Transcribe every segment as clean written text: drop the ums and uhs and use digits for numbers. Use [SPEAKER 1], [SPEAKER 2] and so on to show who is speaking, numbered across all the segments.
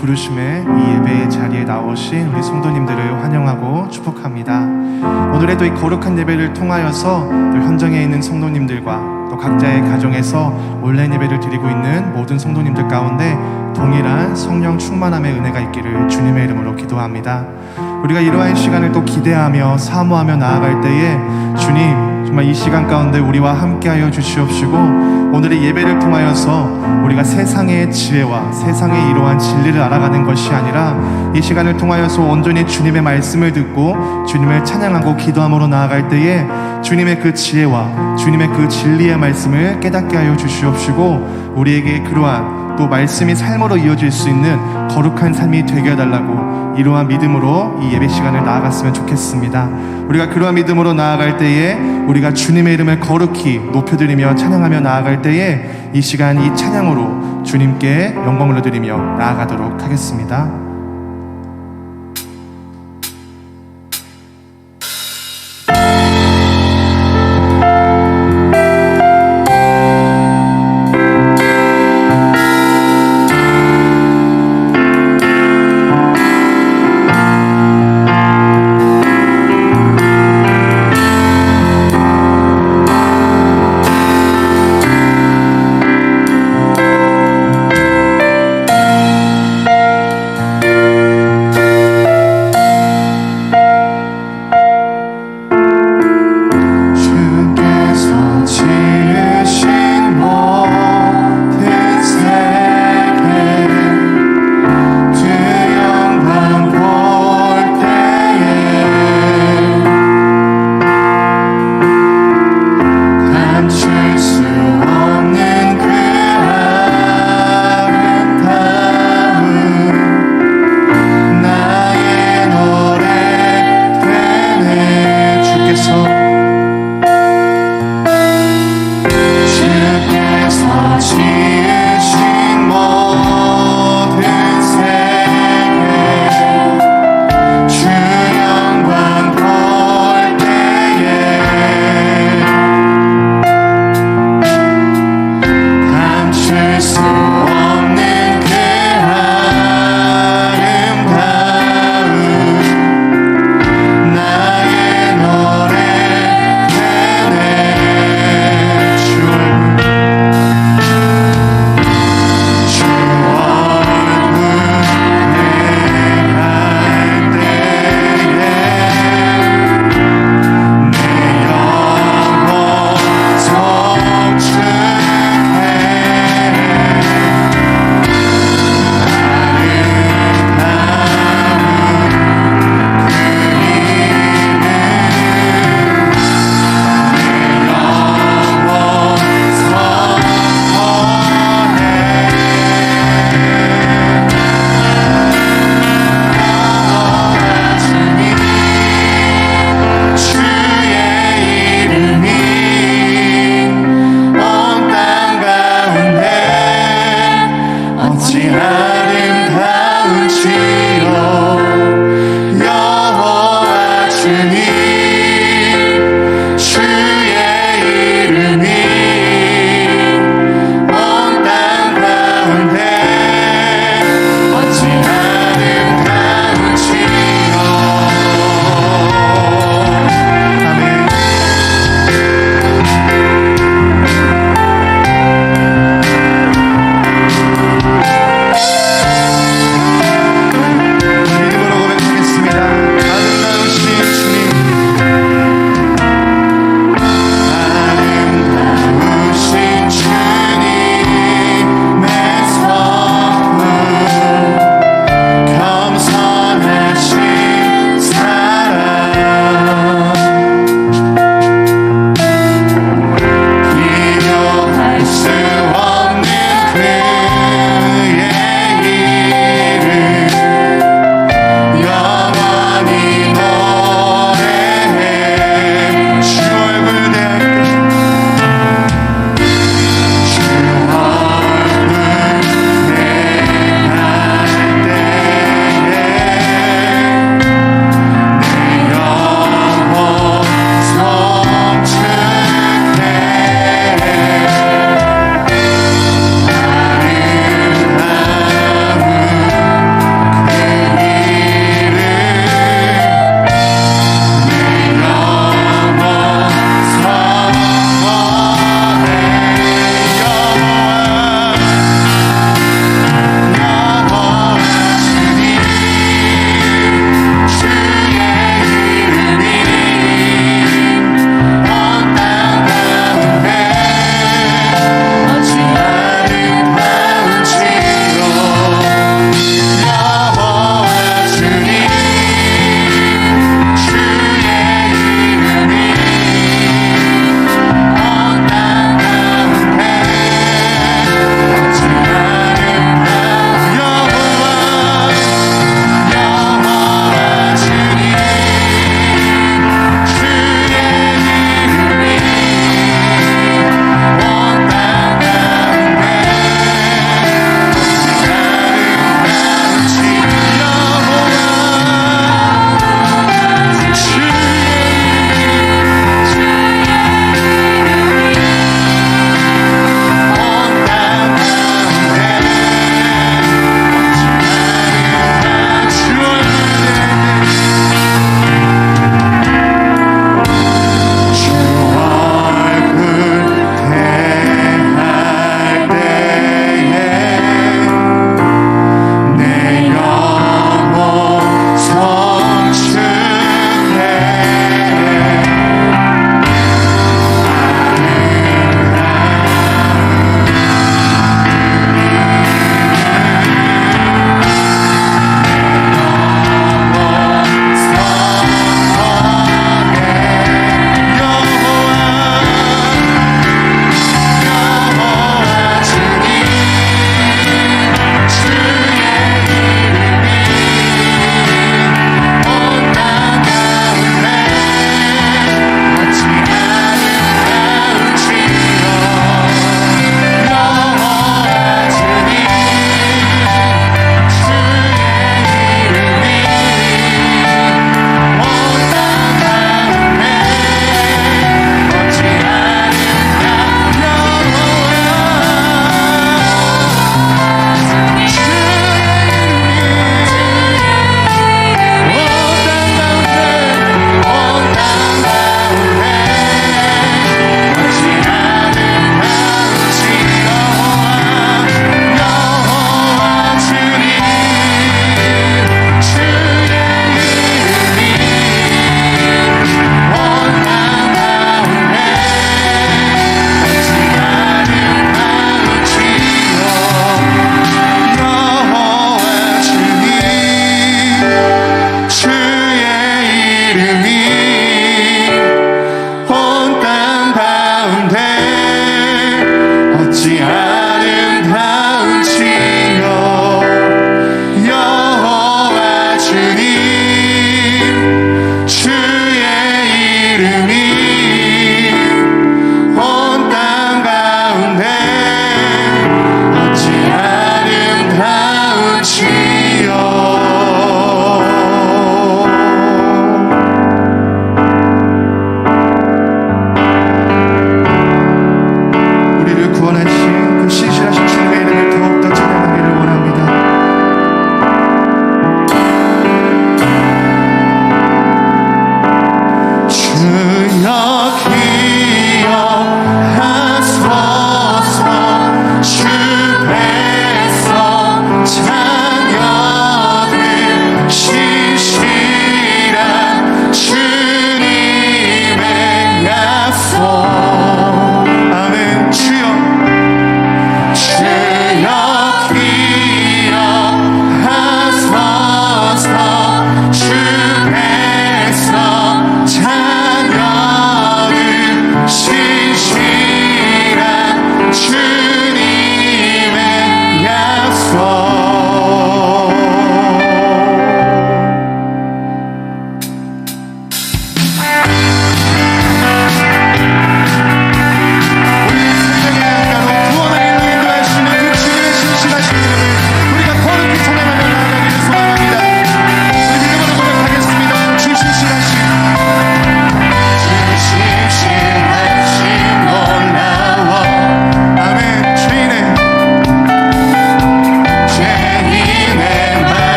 [SPEAKER 1] 부르심에 이 예배의 자리에 나오신 우리 성도님들을 환영하고 축복합니다. 오늘의 또 이 거룩한 예배를 통하여서 또 현장에 있는 성도님들과 또 각자의 가정에서 온라인 예배를 드리고 있는 모든 성도님들 가운데 동일한 성령 충만함의 은혜가 있기를 주님의 이름으로 기도합니다. 우리가 이러한 시간을 또 기대하며 사모하며 나아갈 때에 주님 정말 이 시간 가운데 우리와 함께하여 주시옵시고, 오늘의 예배를 통하여서 우리가 세상의 지혜와 세상의 이러한 진리를 알아가는 것이 아니라 이 시간을 통하여서 온전히 주님의 말씀을 듣고 주님을 찬양하고 기도함으로 나아갈 때에 주님의 그 지혜와 주님의 그 진리의 말씀을 깨닫게 하여 주시옵시고, 우리에게 그러한 또 말씀이 삶으로 이어질 수 있는 거룩한 삶이 되게 해달라고 이러한 믿음으로 이 예배 시간을 나아갔으면 좋겠습니다. 우리가 그러한 믿음으로 나아갈 때에 우리가 주님의 이름을 거룩히 높여드리며 찬양하며 나아갈 때에 이 시간 이 찬양으로 주님께 영광을 올려드리며 나아가도록 하겠습니다.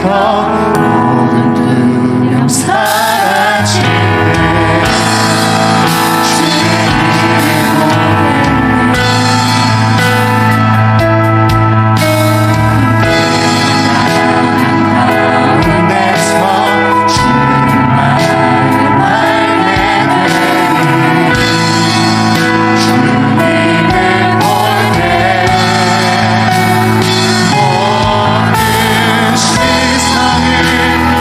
[SPEAKER 1] 모든 두려움 사라질 때 모든 시선을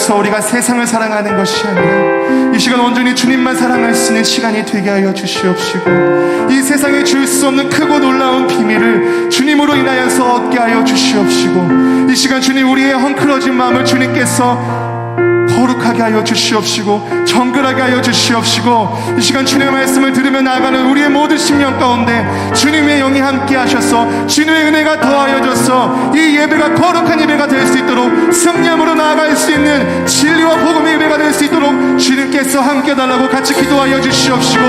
[SPEAKER 1] 하여서 우리가 세상을 사랑하는 것이 아니라 이 시간 온전히 주님만 사랑할 수 있는 시간이 되게 하여 주시옵시고, 이 세상에 줄 수 없는 크고 놀라운 비밀을 주님으로 인하여서 얻게 하여 주시옵시고, 이 시간 주님 우리의 헝클어진 마음을 주님께서 거룩하게 하여 주시옵시고 정결하게 하여 주시옵시고, 이 시간 주님의 말씀을 들으며 나아가는 우리의 모든 심령 가운데 주님의 영이 함께 하셔서 주님의 은혜가 더하여져서 이 예배가 거룩한 예배가 될 수 있도록 승리함으로 나아갈 수 있는 진리와 복음의 예배가 될 수 있도록 주님께서 함께 달라고 같이 기도하여 주시옵시고,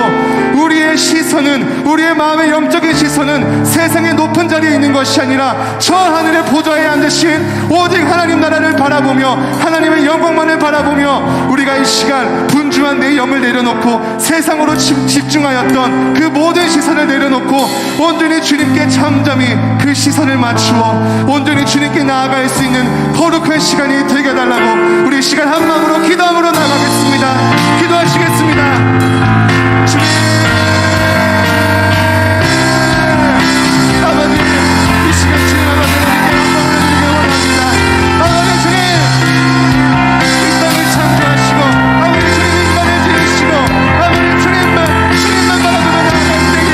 [SPEAKER 1] 우리의 시선은, 우리의 마음의 영적인 시선은 세상의 높은 자리에 있는 것이 아니라 저 하늘의 보좌에 앉으신 오직 하나님 나라를 바라보며 하나님의 영광만을 바라보며 우리가 이 시간 분주한 내 영을 내려놓고 세상으로 집중하였던 그 모든 시선을 내려놓고 온전히 주님께 잠잠히 그 시선을 맞추어 온전히 주님께 나아갈 수 있는 거룩한 시간이 되게 해달라고 우리 시간 한 마음으로 기도함으로 나가겠습니다. 기도하시겠습니다. 주님 아버지, 이 시간 주님 아버지를 영광을 드리기 원합니다. 아버지 주님, 이 땅을 창조하시고 아버지 주님 인간을 지으시고 아버지 주님만 바라보며 나아갈 때에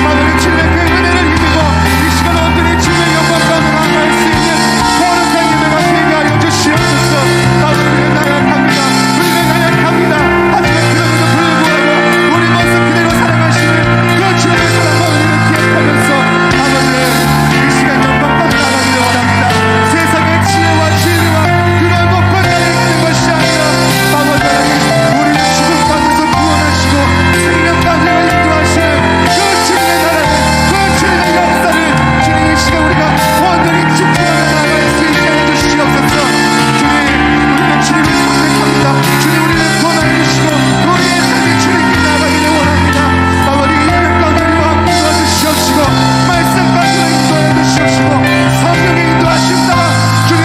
[SPEAKER 1] 아버지 주님의 그 은혜를 힘입어 이 시간 온전히 주님의 영광 가운데 나아갈 수 있는 거룩한 예배가 되게 하여 주시옵소서. 아버지 우리는 나약합니다. 우리는 나약합니다. 하지만 그럼에도 불구하고 우리 모습 그대로 사랑하시는 그 주님의 사랑과 우리를 기억하면서 아버지 이 시간 영광 가운데 나아가기를 원합니다. 세상의 지혜와 진리와 그런 높은 자리에 있는 것이 아니라 아버지 우리를 죽음 가운데서 구원하시고 생명 가운데 인도하시는 그 주님의 나라를, 그 주님의 역사를 주님 이 시간 우리가 온전히 집중하며 나아갈 수 있게 하여 주시옵소서. 주님 우리는 주님을 선택합니다. 주님 우리를 권하주시고 우리의 삶이 주님께 나아가기를 원합니다. 아버지 예배 가운데 우리와 함께 도와주시옵시고 말씀 가운데 인도하여 주시옵시고 성령의 인도하심 따라 주님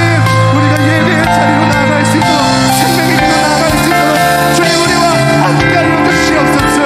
[SPEAKER 1] 우리가 예배의 자리로 나아갈 수 있도록 생명의 길로 나아갈 수 있도록 주님 우리와 함께하여 주시옵소서.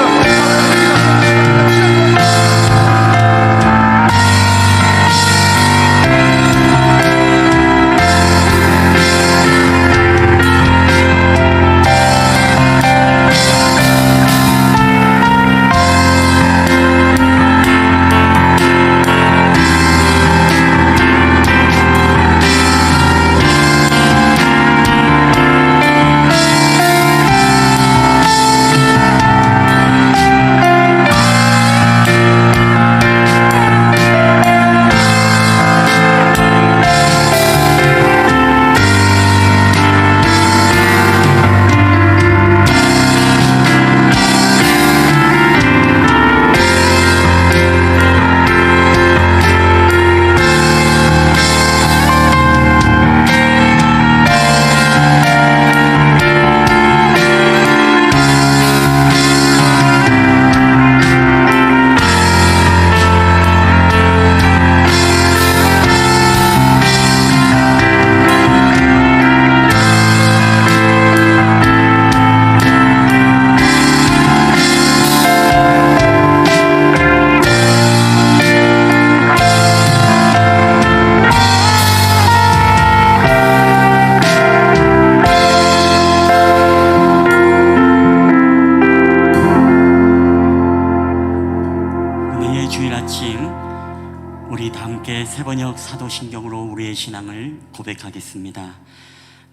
[SPEAKER 2] 세번역 사도신경으로 우리의 신앙을 고백하겠습니다.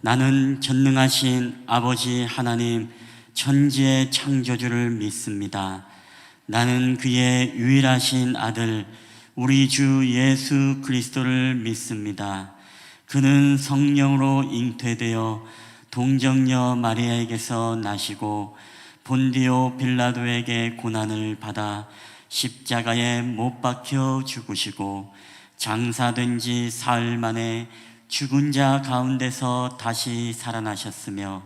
[SPEAKER 2] 나는 전능하신 아버지 하나님 천지의 창조주를 믿습니다. 나는 그의 유일하신 아들 우리 주 예수 그리스도를 믿습니다. 그는 성령으로 잉태되어 동정녀 마리아에게서 나시고 본디오 빌라도에게 고난을 받아 십자가에 못 박혀 죽으시고 장사된 지 사흘 만에 죽은 자 가운데서 다시 살아나셨으며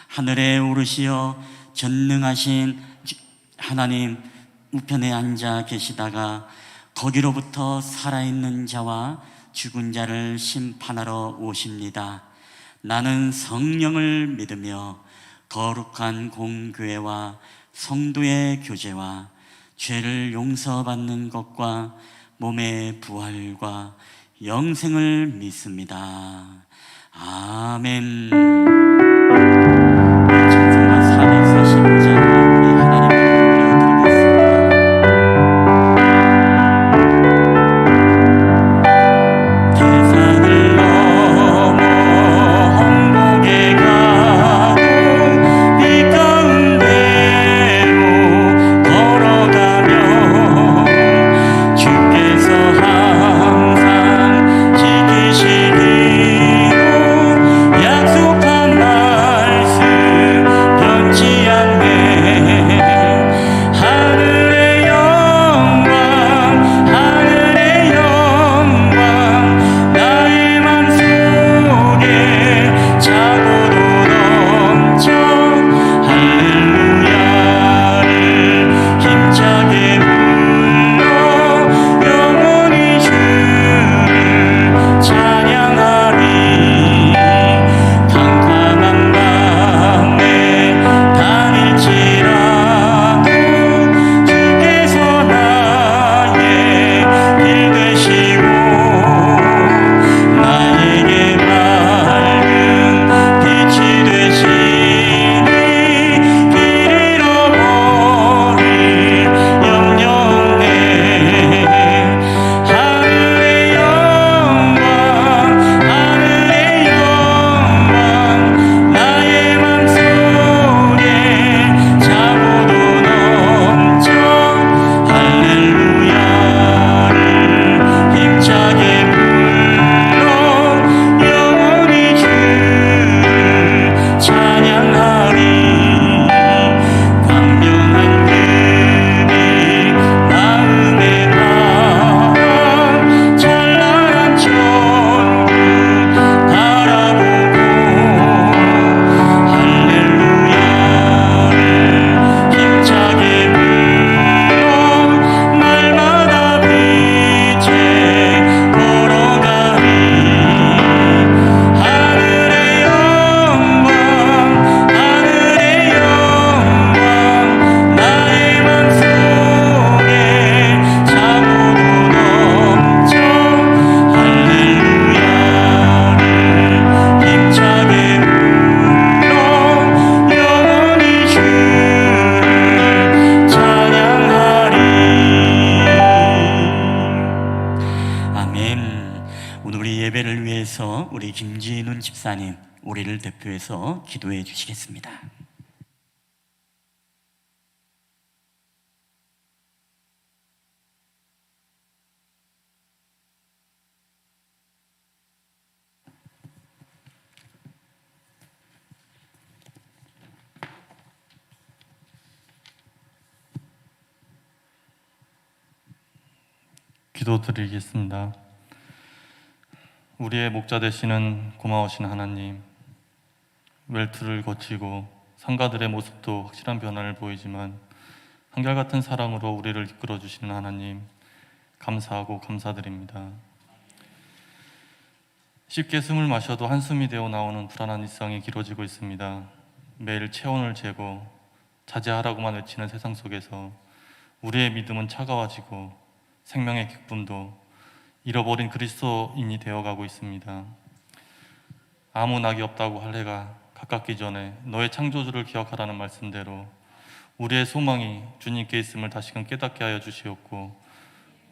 [SPEAKER 2] 하늘에 오르시어 전능하신 하나님 우편에 앉아 계시다가 거기로부터 살아있는 자와 죽은 자를 심판하러 오십니다. 나는 성령을 믿으며 거룩한 공교회와 성도의 교제와 죄를 용서받는 것과 몸의 부활과 영생을 믿습니다. 아멘. 우리 김진훈 집사님 우리를 대표해서 기도해 주시겠습니다.
[SPEAKER 3] 기도드리겠습니다. 우리의 목자 되시는 고마우신 하나님, 웰투를 거치고 상가들의 모습도 확실한 변화를 보이지만 한결같은 사랑으로 우리를 이끌어 주시는 하나님, 감사하고 감사드립니다. 쉽게 숨을 마셔도 한숨이 되어 나오는 불안한 일상이 길어지고 있습니다. 매일 체온을 재고 자제하라고만 외치는 세상 속에서 우리의 믿음은 차가워지고 생명의 기쁨도 잃어버린 그리스도인이 되어가고 있습니다. 아무 낙이 없다고 할 해가 가깝기 전에 너의 창조주를 기억하라는 말씀대로 우리의 소망이 주님께 있음을 다시금 깨닫게 하여 주시옵고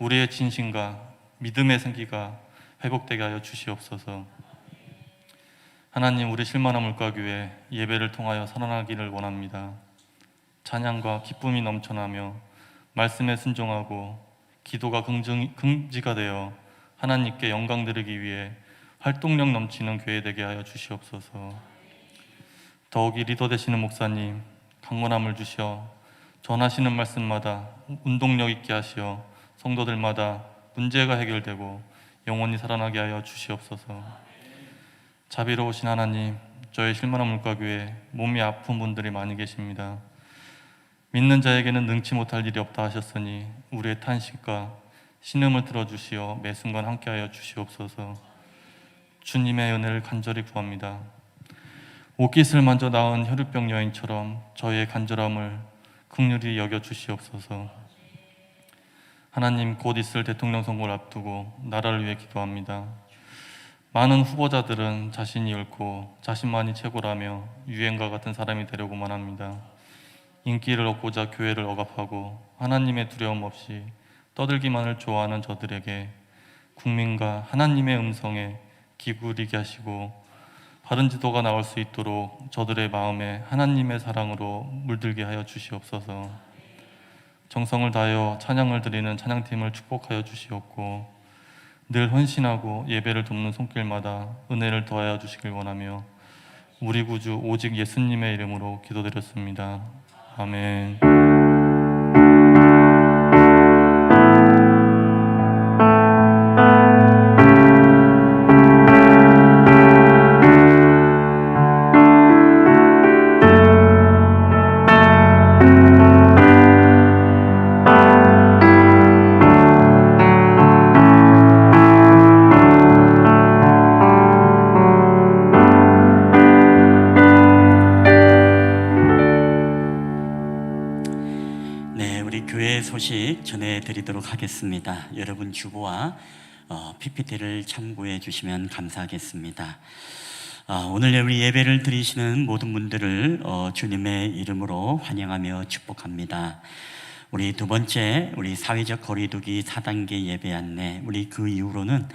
[SPEAKER 3] 우리의 진심과 믿음의 생기가 회복되게 하여 주시옵소서. 하나님, 우리 실만한 물가교회 예배를 통하여 살아나기를 원합니다. 찬양과 기쁨이 넘쳐나며 말씀에 순종하고 기도가 긍지가 되어 하나님께 영광 드리기 위해 활동력 넘치는 교회 되게 하여 주시옵소서. 더욱이 리더 되시는 목사님 강건함을 주시어 전하시는 말씀마다 운동력 있게 하시어 성도들마다 문제가 해결되고 영원히 살아나게 하여 주시옵소서. 자비로우신 하나님, 저의 실만한 물가교회 몸이 아픈 분들이 많이 계십니다. 믿는 자에게는 능치 못할 일이 없다 하셨으니 우리의 탄식과 신음을 들어주시어 매 순간 함께하여 주시옵소서. 주님의 은혜를 간절히 구합니다. 옷깃을 만져 나은 혈루병 여인처럼 저희의 간절함을 긍휼히 여겨 주시옵소서. 하나님, 곧 있을 대통령 선거를 앞두고 나라를 위해 기도합니다. 많은 후보자들은 자신이 옳고 자신만이 최고라며 유행과 같은 사람이 되려고만 합니다. 인기를 얻고자 교회를 억압하고 하나님의 두려움 없이 떠들기만을 좋아하는 저들에게 국민과 하나님의 음성에 기울이게 하시고 바른 지도가 나올 수 있도록 저들의 마음에 하나님의 사랑으로 물들게 하여 주시옵소서. 정성을 다하여 찬양을 드리는 찬양팀을 축복하여 주시옵고 늘 헌신하고 예배를 돕는 손길마다 은혜를 더하여 주시길 원하며 우리 구주 오직 예수님의 이름으로 기도드렸습니다. 아멘.
[SPEAKER 2] 소식 전해드리도록 하겠습니다. 여러분 주보와 PPT를 참고해 주시면 감사하겠습니다. 오늘 우리 예배를 드리시는 모든 분들을 주님의 이름으로 환영하며 축복합니다. 우리 두 번째, 우리 사회적 거리두기 4단계 예배 안내, 우리 그 이후로는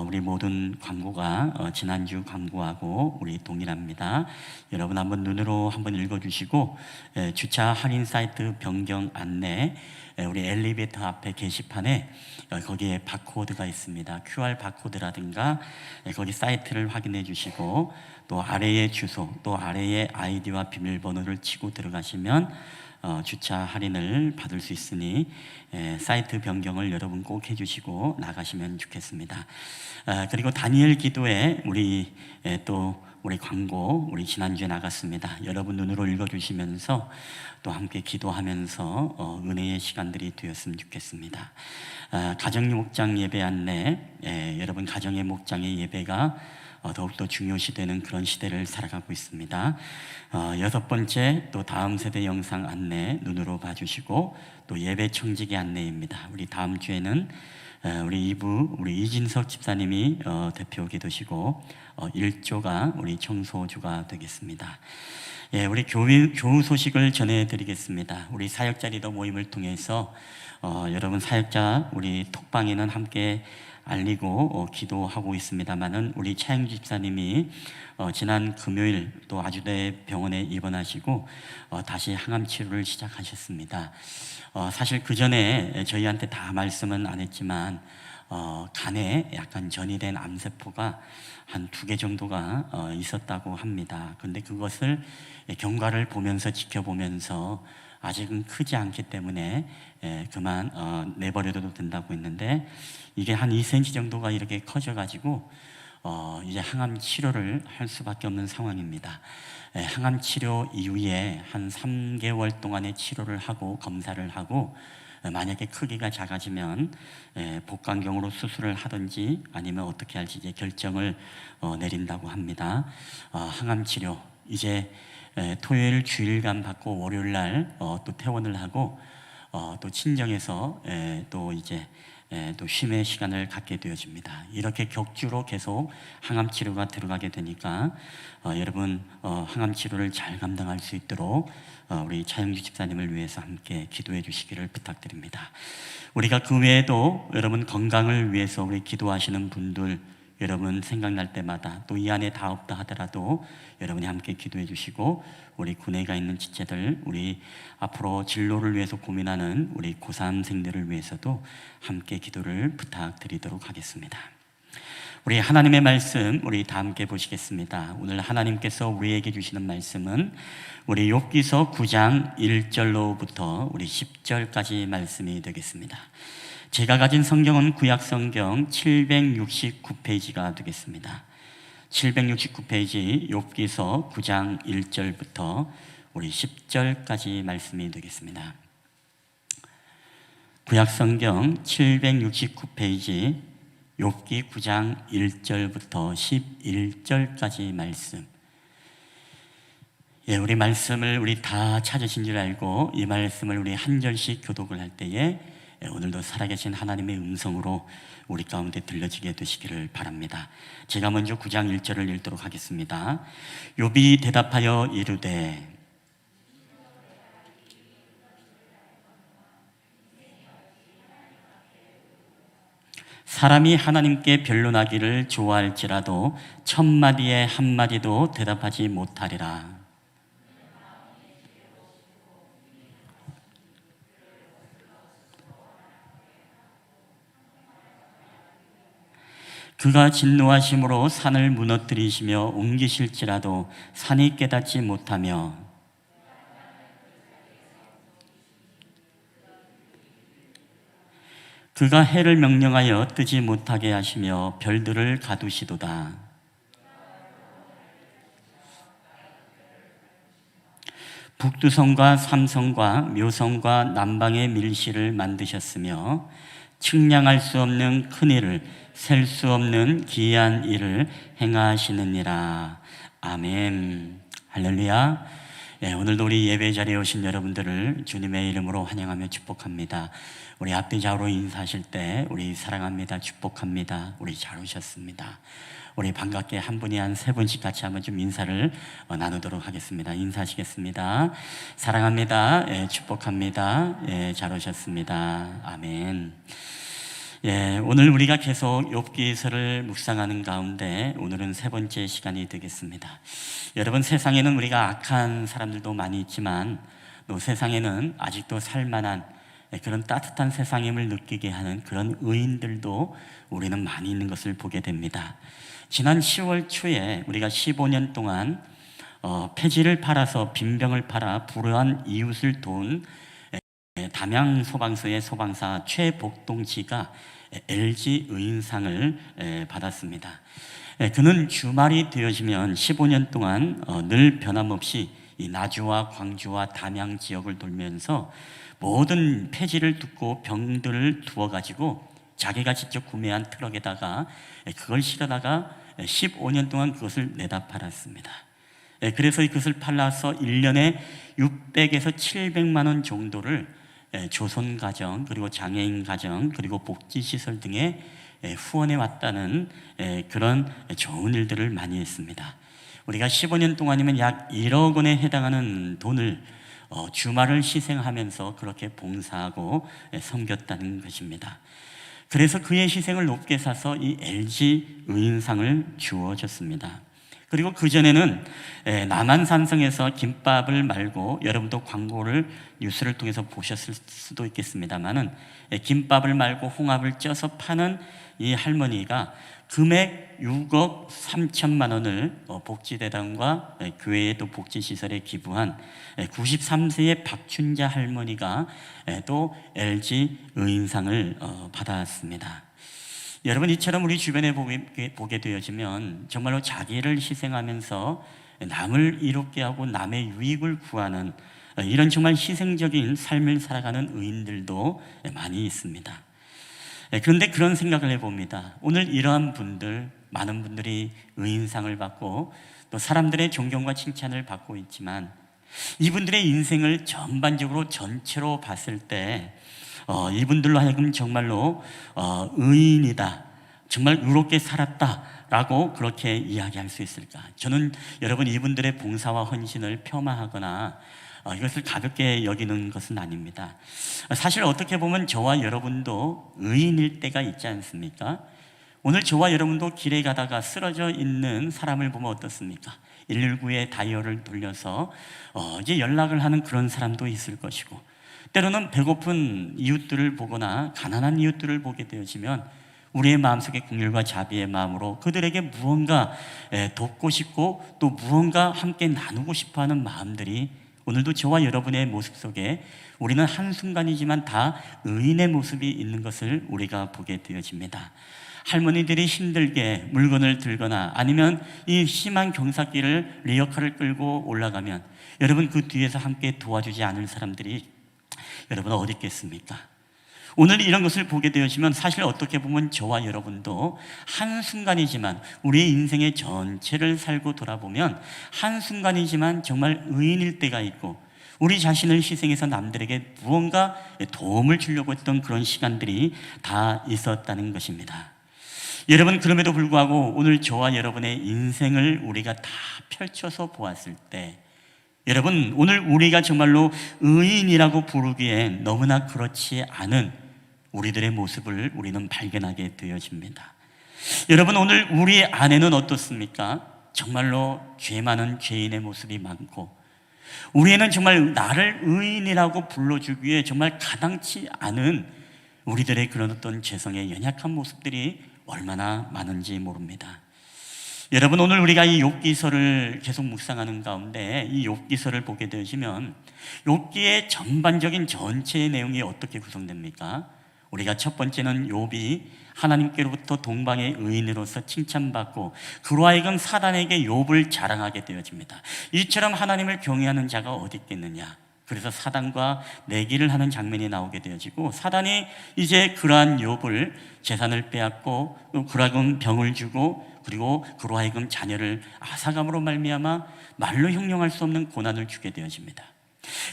[SPEAKER 2] 우리 모든 광고가 지난주 광고하고 우리 동일합니다. 여러분 한번 눈으로 한번 읽어주시고 주차 할인 사이트 변경 안내, 우리 엘리베이터 앞에 게시판에 거기에 바코드가 있습니다. QR 바코드라든가 거기 사이트를 확인해 주시고 또 아래에 주소, 또 아래에 아이디와 비밀번호를 치고 들어가시면 주차 할인을 받을 수 있으니 사이트 변경을 여러분 꼭 해주시고 나가시면 좋겠습니다. 그리고 다니엘 기도에 우리 또 우리 광고 우리 지난주에 나갔습니다. 여러분 눈으로 읽어주시면서 또 함께 기도하면서 은혜의 시간들이 되었으면 좋겠습니다. 가정 목장 예배 안내, 여러분 가정의 목장의 예배가 더욱더 중요시되는 그런 시대를 살아가고 있습니다. 여섯 번째, 또 다음 세대 영상 안내 눈으로 봐주시고 또 예배 청지기 안내입니다. 우리 다음 주에는 우리 2부 우리 이진석 집사님이 대표 기도시고 1조가 우리 청소주가 되겠습니다. 우리 교우 소식을 전해드리겠습니다. 우리 사역자 리더 모임을 통해서 여러분 사역자 우리 톡방에는 함께 알리고 기도하고 있습니다만은 우리 차영주 집사님이 지난 금요일 또 아주대 병원에 입원하시고 다시 항암 치료를 시작하셨습니다. 사실 그 전에 저희한테 다 말씀은 안 했지만 간에 약간 전이된 암세포가 한 2개 정도가 있었다고 합니다. 근데 그것을 경과를 보면서 지켜보면서 아직은 크지 않기 때문에 그만 내버려둬도 된다고 했는데 이게 한 2cm 정도가 이렇게 커져가지고 이제 항암 치료를 할 수밖에 없는 상황입니다. 항암 치료 이후에 한 3개월 동안의 치료를 하고 검사를 하고 만약에 크기가 작아지면 복강경으로 수술을 하든지 아니면 어떻게 할지 이제 결정을 내린다고 합니다. 항암 치료 이제 토요일 주일간 받고 월요일 날 또 퇴원을 하고 또 친정에서 또 이제 또 쉼의 시간을 갖게 되어집니다. 이렇게 격주로 계속 항암 치료가 들어가게 되니까 여러분 항암 치료를 잘 감당할 수 있도록 우리 차영주 집사님을 위해서 함께 기도해 주시기를 부탁드립니다. 우리가 그 외에도 여러분 건강을 위해서 우리 기도하시는 분들 여러분 생각날 때마다 또 이 안에 다 없다 하더라도 여러분이 함께 기도해 주시고 우리 군에 가 있는 지체들 우리 앞으로 진로를 위해서 고민하는 우리 고3생들을 위해서도 함께 기도를 부탁드리도록 하겠습니다. 우리 하나님의 말씀 우리 다 함께 보시겠습니다. 오늘 하나님께서 우리에게 주시는 말씀은 우리 욥기서 9장 1절로부터 우리 10절까지 말씀이 되겠습니다. 제가 가진 성경은 구약 성경 769페이지가 되겠습니다. 769페이지 욥기서 9장 1절부터 우리 10절까지 말씀이 되겠습니다. 구약 성경 769페이지 욥기 9장 1절부터 11절까지 말씀. 우리 말씀을 우리 다 찾으신 줄 알고 이 말씀을 우리 한 절씩 교독을 할 때에 오늘도 살아계신 하나님의 음성으로 우리 가운데 들려지게 되시기를 바랍니다. 제가 먼저 9장 1절을 읽도록 하겠습니다. 욥이 대답하여 이르되 사람이 하나님께 변론하기를 좋아할지라도 1000마디에 1마디도 대답하지 못하리라. 그가 진노하심으로 산을 무너뜨리시며 옮기실지라도 산이 깨닫지 못하며 그가 해를 명령하여 뜨지 못하게 하시며 별들을 가두시도다. 북두성과 삼성과 묘성과 남방의 밀실을 만드셨으며 측량할 수 없는 큰 일을 셀 수 없는 기이한 일을 행하시느니라. 아멘. 할렐루야. 오늘도 우리 예배 자리에 오신 여러분들을 주님의 이름으로 환영하며 축복합니다. 우리 앞뒤 좌우로 인사하실 때 우리 사랑합니다, 축복합니다, 우리 잘 오셨습니다. 우리 반갑게 한 분이 한 3분씩 같이 한번 좀 인사를 나누도록 하겠습니다. 인사하시겠습니다. 사랑합니다, 축복합니다, 잘 오셨습니다. 아멘. 오늘 우리가 계속 욥기서를 묵상하는 가운데 오늘은 3번째 시간이 되겠습니다. 여러분, 세상에는 우리가 악한 사람들도 많이 있지만 또 세상에는 아직도 살만한 그런 따뜻한 세상임을 느끼게 하는 그런 의인들도 우리는 많이 있는 것을 보게 됩니다. 지난 10월 초에 우리가 15년 동안 폐지를 팔아서 빈병을 팔아 불우한 이웃을 도운 담양 소방서의 소방사 최복동 씨가 LG 의인상을 받았습니다. 그는 주말이 되어지면 15년 동안 늘 변함없이 이 나주와 광주와 담양 지역을 돌면서 모든 폐지를 뚫고 병들을 두어가지고 자기가 직접 구매한 트럭에다가 그걸 실어다가 15년 동안 그것을 내다 팔았습니다. 그래서 그것을 팔아서 1년에 600에서 700만 원 정도를 조선 가정 그리고 장애인 가정 그리고 복지시설 등에 후원해 왔다는 그런 좋은 일들을 많이 했습니다. 우리가 15년 동안이면 약 1억 원에 해당하는 돈을 주말을 희생하면서 그렇게 봉사하고 섬겼다는 것입니다. 그래서 그의 희생을 높게 사서 이 LG 의인상을 주어졌습니다. 그리고 그전에는 남한산성에서 김밥을 말고, 여러분도 광고를 뉴스를 통해서 보셨을 수도 있겠습니다만은, 김밥을 말고 홍합을 쪄서 파는 이 할머니가 금액 6억 3천만 원을 복지대단과 교회의 또 복지시설에 기부한 93세의 박춘자 할머니가 또 LG 의인상을 받았습니다. 여러분, 이처럼 우리 주변에 보게 되어지면 정말로 자기를 희생하면서 남을 이롭게 하고 남의 유익을 구하는 이런 정말 희생적인 삶을 살아가는 의인들도 많이 있습니다. 그런데 그런 생각을 해봅니다. 오늘 이러한 분들, 많은 분들이 의인상을 받고 또 사람들의 존경과 칭찬을 받고 있지만, 이분들의 인생을 전반적으로 전체로 봤을 때 이분들로 하여금 정말로 의인이다, 정말 의롭게 살았다라고 그렇게 이야기할 수 있을까? 저는 여러분, 이분들의 봉사와 헌신을 폄하하거나 이것을 가볍게 여기는 것은 아닙니다. 사실 어떻게 보면 저와 여러분도 의인일 때가 있지 않습니까? 오늘 저와 여러분도 길에 가다가 쓰러져 있는 사람을 보면 어떻습니까? 119에 다이얼을 돌려서 이제 연락을 하는 그런 사람도 있을 것이고, 때로는 배고픈 이웃들을 보거나 가난한 이웃들을 보게 되어지면 우리의 마음속에 긍휼과 자비의 마음으로 그들에게 무언가 돕고 싶고 또 무언가 함께 나누고 싶어하는 마음들이 오늘도 저와 여러분의 모습 속에 우리는 한순간이지만 다 의인의 모습이 있는 것을 우리가 보게 되어집니다. 할머니들이 힘들게 물건을 들거나 아니면 이 심한 경사길을 리어카를 끌고 올라가면 여러분, 그 뒤에서 함께 도와주지 않을 사람들이 여러분 어디 있겠습니까? 오늘 이런 것을 보게 되어지면 사실 어떻게 보면 저와 여러분도 한순간이지만 우리의 인생의 전체를 살고 돌아보면 한순간이지만 정말 의인일 때가 있고, 우리 자신을 희생해서 남들에게 무언가 도움을 주려고 했던 그런 시간들이 다 있었다는 것입니다. 여러분, 그럼에도 불구하고 오늘 저와 여러분의 인생을 우리가 다 펼쳐서 보았을 때, 여러분, 오늘 우리가 정말로 의인이라고 부르기엔 너무나 그렇지 않은 우리들의 모습을 우리는 발견하게 되어집니다. 여러분, 오늘 우리 안에는 어떻습니까? 정말로 죄 많은 죄인의 모습이 많고, 우리에는 정말 나를 의인이라고 불러주기에 정말 가당치 않은 우리들의 그런 어떤 죄성의 연약한 모습들이 얼마나 많은지 모릅니다. 여러분, 오늘 우리가 이 욥기서를 계속 묵상하는 가운데 이 욥기서를 보게 되시면 욥기의 전반적인 전체의 내용이 어떻게 구성됩니까? 우리가 첫 번째는 욥이 하나님께로부터 동방의 의인으로서 칭찬받고 그로 하여금 사단에게 욥을 자랑하게 되어집니다. 이처럼 하나님을 경외하는 자가 어디 있겠느냐? 그래서 사단과 내기를 하는 장면이 나오게 되어지고, 사단이 이제 그러한 욥을 재산을 빼앗고 그로 하여금 병을 주고, 그리고 그로 하여금 자녀를 아사감으로 말미암아 말로 형용할 수 없는 고난을 주게 되어집니다.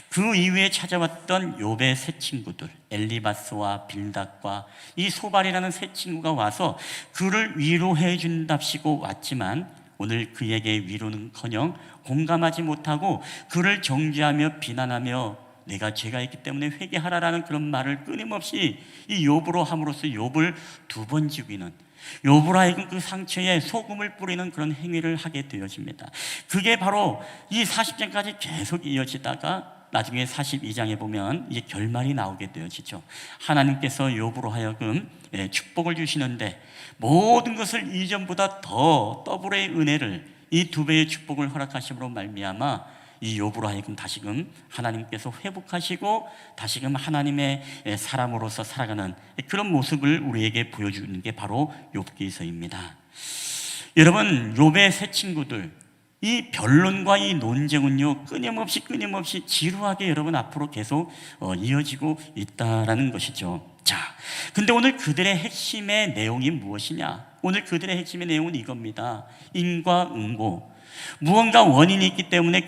[SPEAKER 2] 그 이후에 찾아왔던 욥의 세 친구들, 엘리바스와 빌닷과 이 소발이라는 세 친구가 와서 그를 위로해 준답시고 왔지만, 오늘 그에게 위로는커녕 공감하지 못하고 그를 정죄하며 비난하며 내가 죄가 있기 때문에 회개하라라는 그런 말을 끊임없이 이 욥으로 함으로써 욥을 두 번 죽이는, 욥으로 하여금 그 상처에 소금을 뿌리는 그런 행위를 하게 되어집니다. 그게 바로 이 40장까지 계속 이어지다가 나중에 42장에 보면 이제 결말이 나오게 되어지죠. 하나님께서 욥으로 하여금 축복을 주시는데 모든 것을 이전보다 더 더블의 은혜를, 이 두 배의 축복을 허락하심으로 말미암아 이 욥으로 하여금 다시금 하나님께서 회복하시고 다시금 하나님의 사람으로서 살아가는 그런 모습을 우리에게 보여주는 게 바로 욥기서입니다. 여러분, 욥의 세 친구들, 이 변론과 이 논쟁은요 끊임없이 지루하게 여러분 앞으로 계속 이어지고 있다라는 것이죠. 자, 근데 오늘 그들의 핵심의 내용이 무엇이냐? 오늘 그들의 핵심의 내용은 이겁니다. 인과 응고. 무언가 원인이 있기 때문에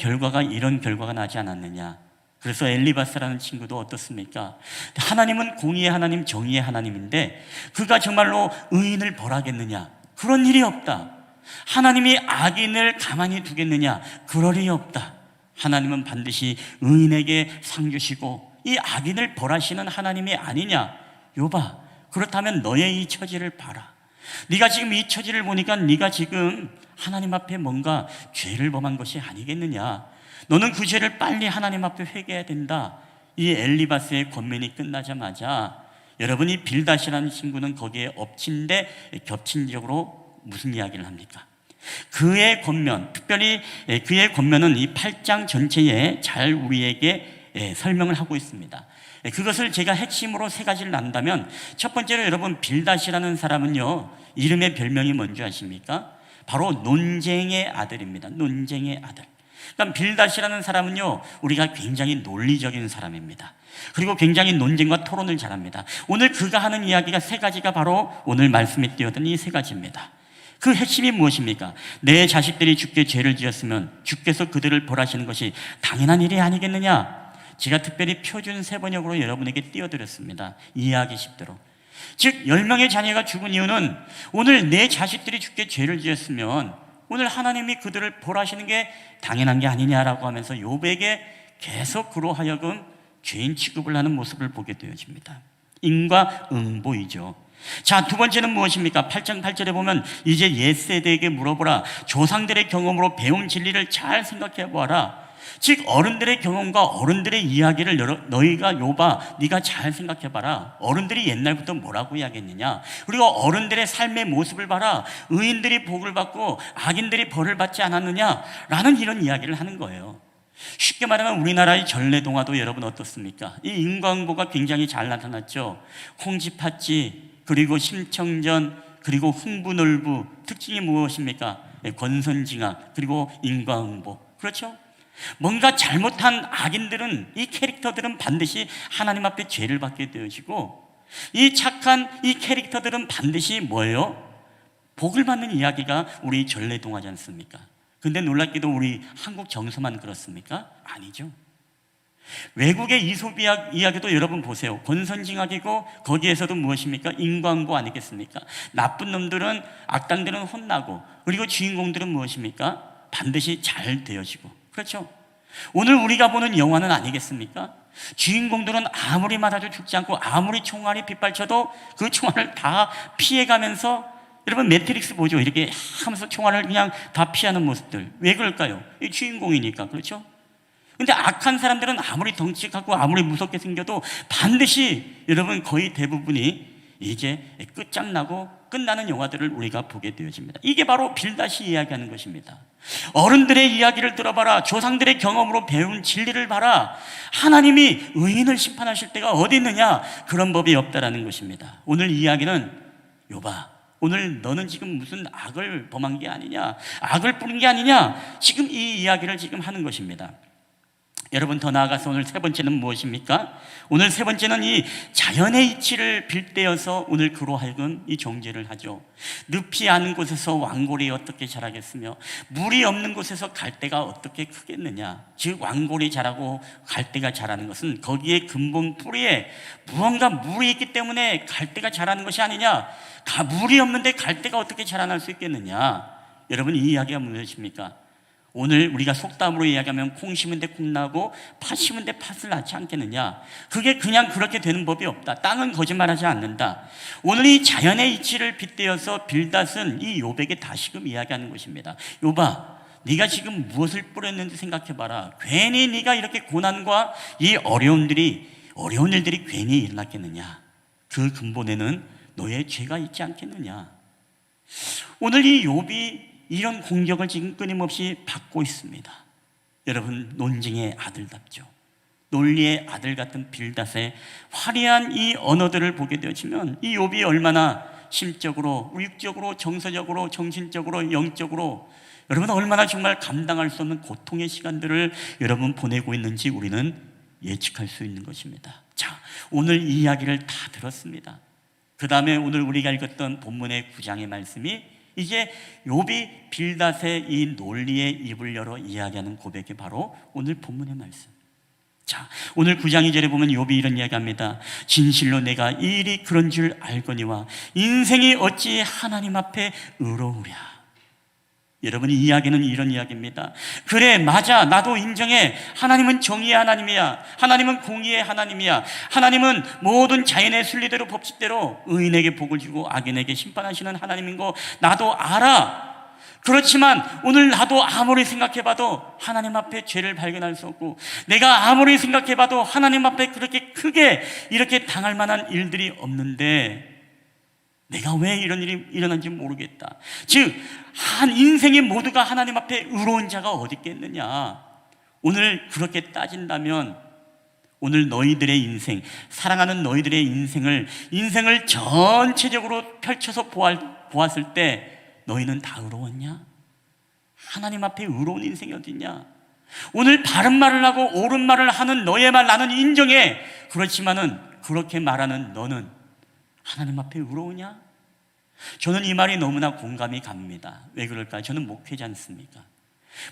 [SPEAKER 2] 이런 결과가 나지 않았느냐? 그래서 엘리바스라는 친구도 어떻습니까? 하나님은 공의의 하나님, 정의의 하나님인데 그가 정말로 의인을 벌하겠느냐? 그런 일이 없다. 하나님이 악인을 가만히 두겠느냐? 그럴 일이 없다. 하나님은 반드시 의인에게 상 주시고 이 악인을 벌하시는 하나님이 아니냐? 욥아, 그렇다면 너의 이 처지를 봐라. 네가 지금 이 처지를 보니까 네가 지금 하나님 앞에 뭔가 죄를 범한 것이 아니겠느냐. 너는 그 죄를 빨리 하나님 앞에 회개해야 된다. 이 엘리바스의 권면이 끝나자마자 여러분이 빌닷이라는 친구는 거기에 겹친적으로 무슨 이야기를 합니까? 그의 권면, 특별히 그의 권면은 이 8장 전체에 잘 우리에게 설명을 하고 있습니다. 그것을 제가 핵심으로 세 가지를 나눈다면, 첫 번째로 여러분, 빌닷이라는 사람은요, 이름의 별명이 뭔지 아십니까? 바로 논쟁의 아들입니다. 논쟁의 아들. 그러니까 빌닷이라는 사람은요, 우리가 굉장히 논리적인 사람입니다. 그리고 굉장히 논쟁과 토론을 잘합니다. 오늘 그가 하는 이야기가 세 가지가 바로 오늘 말씀에 띄었던 이 세 가지입니다. 그 핵심이 무엇입니까? 내 자식들이 주께 죄를 지었으면 주께서 그들을 벌하시는 것이 당연한 일이 아니겠느냐? 제가 특별히 표준 세번역으로 여러분에게 띄워드렸습니다. 이해하기 쉽도록. 즉 10명의 자녀가 죽은 이유는 오늘 내 자식들이 주께 죄를 지었으면 오늘 하나님이 그들을 벌하시는 게 당연한 게 아니냐라고 하면서 욥에게 계속 그로 하여금 죄인 취급을 하는 모습을 보게 되어집니다. 인과응보이죠. 자, 두 번째는 무엇입니까? 8장 8절에 보면 이제 옛세대에게 물어보라. 조상들의 경험으로 배운 진리를 잘 생각해 보아라. 즉 어른들의 경험과 어른들의 이야기를 너희가 욥아 네가 잘 생각해 봐라. 어른들이 옛날부터 뭐라고 이야기했느냐. 그리고 어른들의 삶의 모습을 봐라. 의인들이 복을 받고 악인들이 벌을 받지 않았느냐 라는 이런 이야기를 하는 거예요. 쉽게 말하면 우리나라의 전래동화도 여러분 어떻습니까? 이 인과응보가 굉장히 잘 나타났죠. 홍지팥쥐, 그리고 심청전, 그리고 흥부놀부. 특징이 무엇입니까? 권선징악, 그리고 인과응보. 그렇죠? 뭔가 잘못한 악인들은, 이 캐릭터들은 반드시 하나님 앞에 죄를 받게 되어지고, 이 착한 이 캐릭터들은 반드시 뭐예요? 복을 받는 이야기가 우리 전래동화지 않습니까? 근데 놀랍게도 우리 한국 정서만 그렇습니까? 아니죠. 외국의 이솝 이야기도 여러분 보세요. 권선징악이고 거기에서도 무엇입니까? 인과응보 아니겠습니까? 나쁜 놈들은, 악당들은 혼나고, 그리고 주인공들은 무엇입니까? 반드시 잘 되어지고. 그렇죠? 오늘 우리가 보는 영화는 아니겠습니까? 주인공들은 아무리 맞아도 죽지 않고 아무리 총알이 빗발쳐도 그 총알을 다 피해가면서, 여러분 매트릭스 보죠? 이렇게 하면서 총알을 그냥 다 피하는 모습들. 왜 그럴까요? 이 주인공이니까. 그렇죠? 근데 악한 사람들은 아무리 덩치하고 아무리 무섭게 생겨도 반드시 여러분 거의 대부분이 이제 끝장나고 끝나는 영화들을 우리가 보게 되어집니다. 이게 바로 빌닷이 이야기하는 것입니다. 어른들의 이야기를 들어봐라. 조상들의 경험으로 배운 진리를 봐라. 하나님이 의인을 심판하실 때가 어디 있느냐? 그런 법이 없다라는 것입니다. 오늘 이야기는 욥아, 오늘 너는 지금 무슨 악을 범한 게 아니냐, 악을 뿌린 게 아니냐, 지금 이 이야기를 지금 하는 것입니다. 여러분, 더 나아가서 오늘 세 번째는 무엇입니까? 오늘 세 번째는 이 자연의 이치를 빌대어서 오늘 그로 하여금 이 정죄를 하죠. 늪이 않은 곳에서 왕골이 어떻게 자라겠으며 물이 없는 곳에서 갈대가 어떻게 크겠느냐. 즉 왕골이 자라고 갈대가 자라는 것은 거기에 근본 뿌리에 무언가 물이 있기 때문에 갈대가 자라는 것이 아니냐. 물이 없는데 갈대가 어떻게 자라날 수 있겠느냐. 여러분, 이 이야기가 무엇입니까? 오늘 우리가 속담으로 이야기하면 콩 심은 데 콩 나고 팥 심은 데 팥을 낳지 않겠느냐. 그게 그냥 그렇게 되는 법이 없다. 땅은 거짓말하지 않는다. 오늘 이 자연의 이치를 빗대어서 빌닷은 이 욥에게 다시금 이야기하는 것입니다. 욥아, 네가 지금 무엇을 뿌렸는지 생각해봐라. 괜히 네가 이렇게 고난과 이 어려운 일들이 괜히 일어났겠느냐. 그 근본에는 너의 죄가 있지 않겠느냐. 오늘 이 욥이 이런 공격을 지금 끊임없이 받고 있습니다. 여러분, 논쟁의 아들답죠. 논리의 아들 같은 빌닷의 화려한 이 언어들을 보게 되어지면 이 욥이 얼마나 심적으로, 육적으로, 정서적으로, 정신적으로, 영적으로 여러분 얼마나 정말 감당할 수 없는 고통의 시간들을 여러분 보내고 있는지 우리는 예측할 수 있는 것입니다. 자, 오늘 이 이야기를 다 들었습니다. 그 다음에 오늘 우리가 읽었던 본문의 9장의 말씀이 이제 욥이 빌닷의 이 논리의 입을 열어 이야기하는 고백이 바로 오늘 본문의 말씀. 자, 오늘 9장 2절에 보면 욥이 이런 이야기합니다. 진실로 내가 이 일이 그런 줄 알거니와 인생이 어찌 하나님 앞에 의로우랴. 여러분, 이 이야기는 이런 이야기입니다. 그래, 맞아, 나도 인정해. 하나님은 정의의 하나님이야. 하나님은 공의의 하나님이야. 하나님은 모든 자연의 순리대로 법칙대로 의인에게 복을 주고 악인에게 심판하시는 하나님인 거 나도 알아. 그렇지만 오늘 나도 아무리 생각해봐도 하나님 앞에 죄를 발견할 수 없고, 내가 아무리 생각해봐도 하나님 앞에 그렇게 크게 이렇게 당할 만한 일들이 없는데 내가 왜 이런 일이 일어난지 모르겠다. 즉, 한 인생의 모두가 하나님 앞에 의로운 자가 어디 있겠느냐. 오늘 그렇게 따진다면 오늘 너희들의 인생, 사랑하는 너희들의 인생을 전체적으로 펼쳐서 보았을 때 너희는 다 의로웠냐? 하나님 앞에 의로운 인생이 어딨냐? 오늘 바른 말을 하고 옳은 말을 하는 너의 말 나는 인정해. 그렇지만은 그렇게 말하는 너는 하나님 앞에 의로우냐? 저는 이 말이 너무나 공감이 갑니다. 왜 그럴까요? 저는 목회자 않습니까?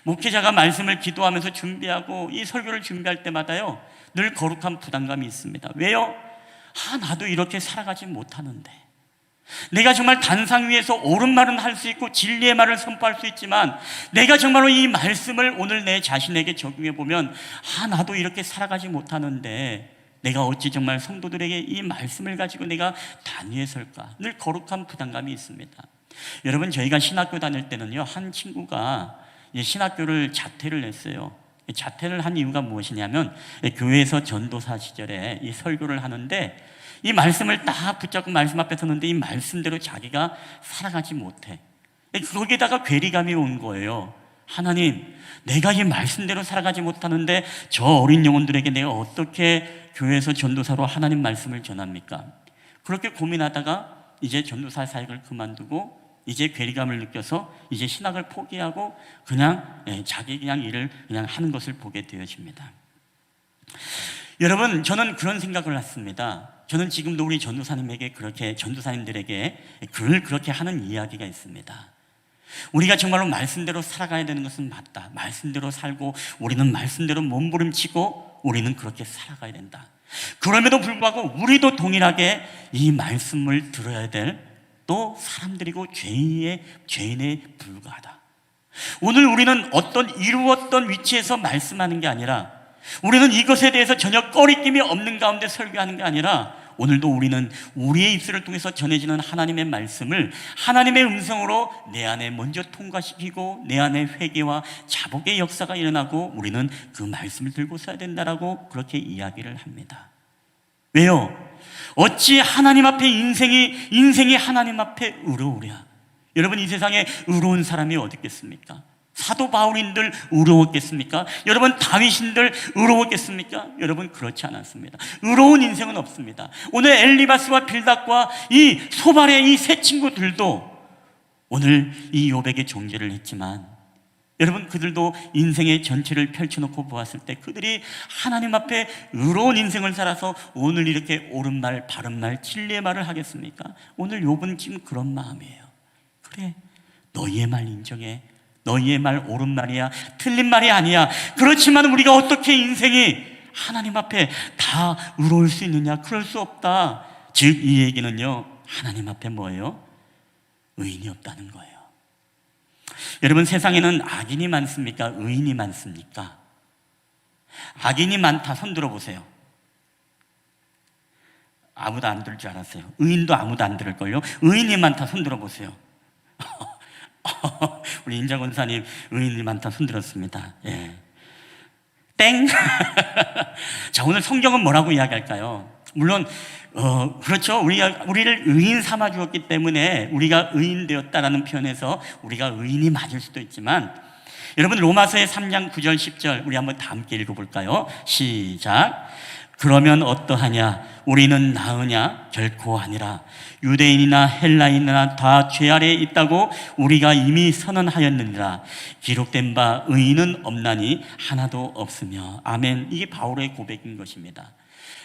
[SPEAKER 2] 목회자가 말씀을 기도하면서 준비하고 이 설교를 준비할 때마다요, 늘 거룩한 부담감이 있습니다. 왜요? 나도 이렇게 살아가지 못하는데, 내가 정말 단상 위에서 옳은 말은 할 수 있고 진리의 말을 선포할 수 있지만 내가 정말로 이 말씀을 오늘 내 자신에게 적용해 보면 나도 이렇게 살아가지 못하는데 내가 어찌 정말 성도들에게 이 말씀을 가지고 내가 단위에 설까? 늘 거룩한 부담감이 있습니다. 여러분, 저희가 신학교 다닐 때는요, 한 친구가 신학교를 자퇴를 했어요. 자퇴를 한 이유가 무엇이냐면 교회에서 전도사 시절에 이 설교를 하는데 이 말씀을 딱 붙잡고 말씀 앞에 섰는데 이 말씀대로 자기가 살아가지 못해. 거기에다가 괴리감이 온 거예요. 하나님, 내가 이 말씀대로 살아가지 못하는데 저 어린 영혼들에게 내가 어떻게 교회에서 전도사로 하나님 말씀을 전합니까? 그렇게 고민하다가 이제 전도사 사역을 그만두고 이제 괴리감을 느껴서 이제 신학을 포기하고 그냥 자기 일을 그냥 하는 것을 보게 되어집니다. 여러분, 저는 그런 생각을 했습니다. 저는 지금도 우리 전도사님들에게 그렇게 하는 이야기가 있습니다. 우리가 정말로 말씀대로 살아가야 되는 것은 맞다. 말씀대로 살고 우리는 말씀대로 몸부림치고 우리는 그렇게 살아가야 된다. 그럼에도 불구하고 우리도 동일하게 이 말씀을 들어야 될 또 사람들이고 죄인에 불과하다. 오늘 우리는 어떤 이루었던 위치에서 말씀하는 게 아니라, 우리는 이것에 대해서 전혀 꺼리낌이 없는 가운데 설교하는 게 아니라, 오늘도 우리는 우리의 입술을 통해서 전해지는 하나님의 말씀을 하나님의 음성으로 내 안에 먼저 통과시키고 내 안에 회개와 자복의 역사가 일어나고 우리는 그 말씀을 들고 서야 된다라고 그렇게 이야기를 합니다. 왜요? 어찌 하나님 앞에 인생이 하나님 앞에 의로우랴. 여러분, 이 세상에 의로운 사람이 어디 있겠습니까? 사도 바울인들 의로웠겠습니까? 여러분, 다윗인들 의로웠겠습니까? 여러분, 그렇지 않았습니다. 의로운 인생은 없습니다. 오늘 엘리바스와 빌닷과 이 소발의 이 세 친구들도 오늘 이 욥에게 종죄를 했지만, 여러분, 그들도 인생의 전체를 펼쳐놓고 보았을 때 그들이 하나님 앞에 의로운 인생을 살아서 오늘 이렇게 옳은 말, 바른 말, 진리의 말을 하겠습니까? 오늘 욥은 지금 그런 마음이에요. 그래, 너희의 말 인정해. 너희의 말 옳은 말이야. 틀린 말이 아니야. 그렇지만 우리가 어떻게 인생이 하나님 앞에 다 의로울 수 있느냐? 그럴 수 없다. 즉, 이 얘기는요, 하나님 앞에 뭐예요? 의인이 없다는 거예요. 여러분, 세상에는 악인이 많습니까? 의인이 많습니까? 악인이 많다. 손 들어보세요. 아무도 안 들 줄 알았어요. 의인도 아무도 안 들을걸요? 의인이 많다. 손 들어보세요. 우리 임장 권사님, 의인이 많다. 손 들었습니다. 예. 땡! 자, 오늘 성경은 뭐라고 이야기할까요? 물론 그렇죠. 우리를 의인 삼아 주었기 때문에 우리가 의인 되었다라는 표현에서 우리가 의인이 맞을 수도 있지만, 여러분, 로마서의 3장 9절 10절 우리 한번 다 함께 읽어볼까요? 시작. 그러면 어떠하냐? 우리는 나으냐? 결코 아니라 유대인이나 헬라인이나 다 죄 아래에 있다고 우리가 이미 선언하였느니라. 기록된 바 의인은 없나니 하나도 없으며. 아멘. 이게 바울의 고백인 것입니다.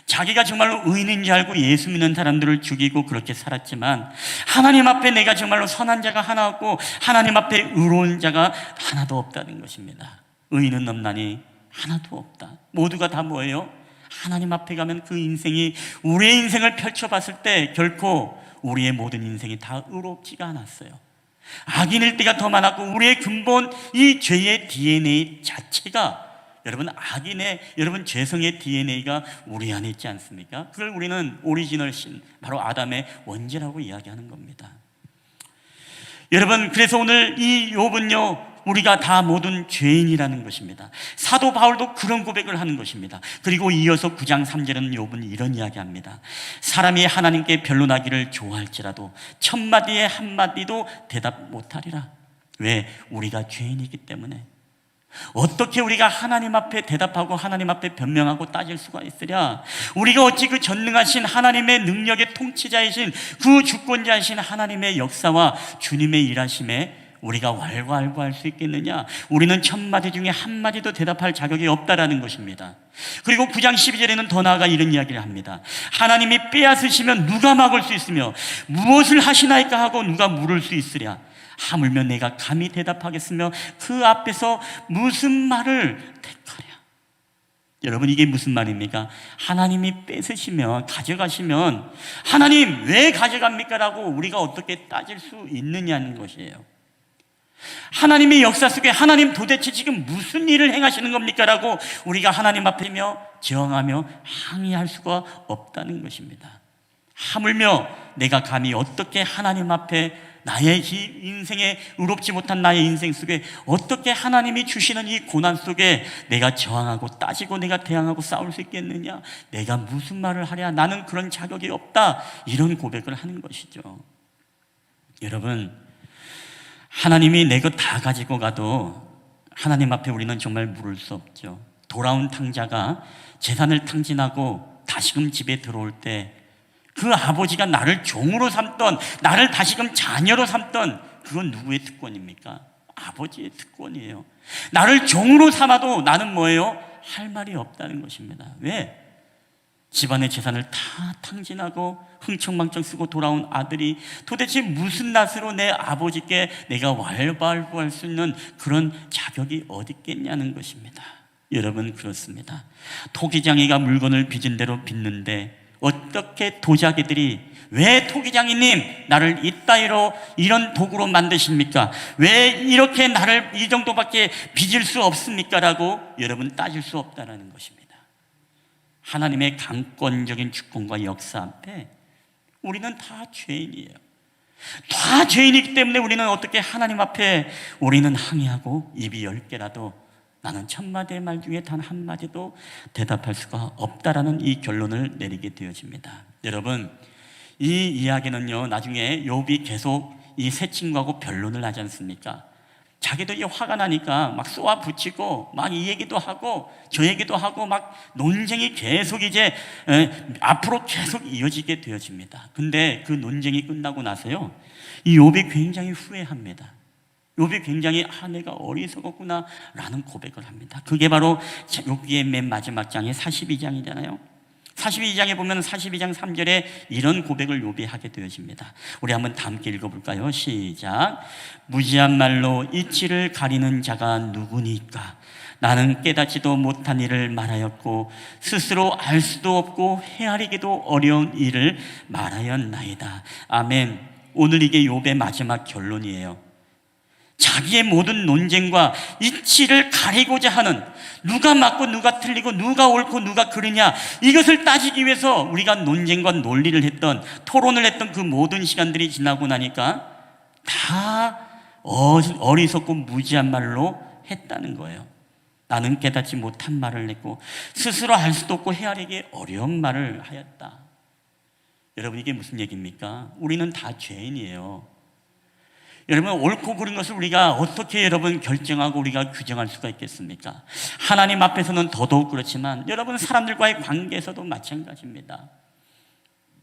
[SPEAKER 2] 자기가 정말로 의인인 줄 알고 예수 믿는 사람들을 죽이고 그렇게 살았지만, 하나님 앞에 내가 정말로 선한 자가 하나 없고 하나님 앞에 의로운 자가 하나도 없다는 것입니다. 의인은 없나니 하나도 없다. 모두가 다 뭐예요? 하나님 앞에 가면 그 인생이, 우리의 인생을 펼쳐봤을 때 결코 우리의 모든 인생이 다 의롭지가 않았어요. 악인일 때가 더 많았고, 우리의 근본 이 죄의 DNA 자체가 여러분 여러분 죄성의 DNA가 우리 안에 있지 않습니까? 그걸 우리는 오리지널 신, 바로 아담의 원죄라고 이야기하는 겁니다. 여러분, 그래서 오늘 이 욥은요, 우리가 다 모든 죄인이라는 것입니다. 사도 바울도 그런 고백을 하는 것입니다. 그리고 이어서 9장 3절은 욥은 이런 이야기합니다. 사람이 하나님께 변론하기를 좋아할지라도 천마디에 한마디도 대답 못하리라. 왜? 우리가 죄인이기 때문에. 어떻게 우리가 하나님 앞에 대답하고 하나님 앞에 변명하고 따질 수가 있으랴? 우리가 어찌 그 전능하신 하나님의 능력의 통치자이신 그 주권자이신 하나님의 역사와 주님의 일하심에 우리가 왈가왈부할 수 있겠느냐? 우리는 천마디 중에 한마디도 대답할 자격이 없다라는 것입니다. 그리고 9장 12절에는 더 나아가 이런 이야기를 합니다. 하나님이 빼앗으시면 누가 막을 수 있으며 무엇을 하시나이까 하고 누가 물을 수 있으랴? 하물며 내가 감히 대답하겠으며 그 앞에서 무슨 말을 택하랴? 여러분, 이게 무슨 말입니까? 하나님이 뺏으시면, 가져가시면 하나님 왜 가져갑니까? 라고 우리가 어떻게 따질 수 있느냐는 것이에요. 하나님의 역사 속에 하나님 도대체 지금 무슨 일을 행하시는 겁니까? 라고 우리가 하나님 앞에며 저항하며 항의할 수가 없다는 것입니다. 하물며 내가 감히 어떻게 하나님 앞에 나의 인생에 의롭지 못한 나의 인생 속에 어떻게 하나님이 주시는 이 고난 속에 내가 저항하고 따지고 내가 대항하고 싸울 수 있겠느냐? 내가 무슨 말을 하랴? 나는 그런 자격이 없다. 이런 고백을 하는 것이죠. 여러분, 하나님이 내 것 다 가지고 가도 하나님 앞에 우리는 정말 물을 수 없죠. 돌아온 탕자가 재산을 탕진하고 다시금 집에 들어올 때 그 아버지가 나를 종으로 삼던, 나를 다시금 자녀로 삼던, 그건 누구의 특권입니까? 아버지의 특권이에요. 나를 종으로 삼아도 나는 뭐예요? 할 말이 없다는 것입니다. 왜? 집안의 재산을 다 탕진하고 흥청망청 쓰고 돌아온 아들이 도대체 무슨 낯으로 내 아버지께 내가 왈가왈부할 수 있는 그런 자격이 어디 있겠냐는 것입니다. 여러분, 그렇습니다. 토기장이가 물건을 빚은 대로 빚는데 어떻게 도자기들이 왜 토기장이님 나를 이따위로 이런 도구로 만드십니까? 왜 이렇게 나를 이 정도밖에 빚을 수 없습니까? 라고 여러분 따질 수 없다는 것입니다. 하나님의 강권적인 주권과 역사 앞에 우리는 다 죄인이에요. 다 죄인이기 때문에 우리는 어떻게 하나님 앞에 우리는 항의하고 입이 10개라도 나는 천마디의 말 중에 단 한마디도 대답할 수가 없다라는 이 결론을 내리게 되어집니다. 여러분, 이 이야기는요, 나중에 욥이 계속 이 세 친구하고 변론을 하지 않습니까? 자기도 이제 화가 나니까 막 쏘아 붙이고 막 이 얘기도 하고 저 얘기도 하고 막 논쟁이 계속 이제 앞으로 계속 이어지게 되어집니다. 근데 그 논쟁이 끝나고 나서요, 이 욥이 굉장히 후회합니다. 욥이 굉장히 내가 어리석었구나 라는 고백을 합니다. 그게 바로 욥기의 맨 마지막 장의 42장이잖아요 42장에 보면 42장 3절에 이런 고백을 욥이 하게 되어집니다. 우리 한번 다 함께 읽어볼까요? 시작. 무지한 말로 이치를 가리는 자가 누구니까? 나는 깨닫지도 못한 일을 말하였고 스스로 알 수도 없고 헤아리기도 어려운 일을 말하였나이다. 아멘. 오늘 이게 욥의 마지막 결론이에요. 자기의 모든 논쟁과 이치를 가리고자 하는, 누가 맞고 누가 틀리고 누가 옳고 누가 그르냐, 이것을 따지기 위해서 우리가 논쟁과 논리를 했던, 토론을 했던 그 모든 시간들이 지나고 나니까 다 어리석고 무지한 말로 했다는 거예요. 나는 깨닫지 못한 말을 했고 스스로 알 수도 없고 헤아리기 어려운 말을 하였다. 여러분, 이게 무슨 얘기입니까? 우리는 다 죄인이에요. 여러분, 옳고 그른 것을 우리가 어떻게 여러분 결정하고 우리가 규정할 수가 있겠습니까? 하나님 앞에서는 더더욱 그렇지만 여러분, 사람들과의 관계에서도 마찬가지입니다.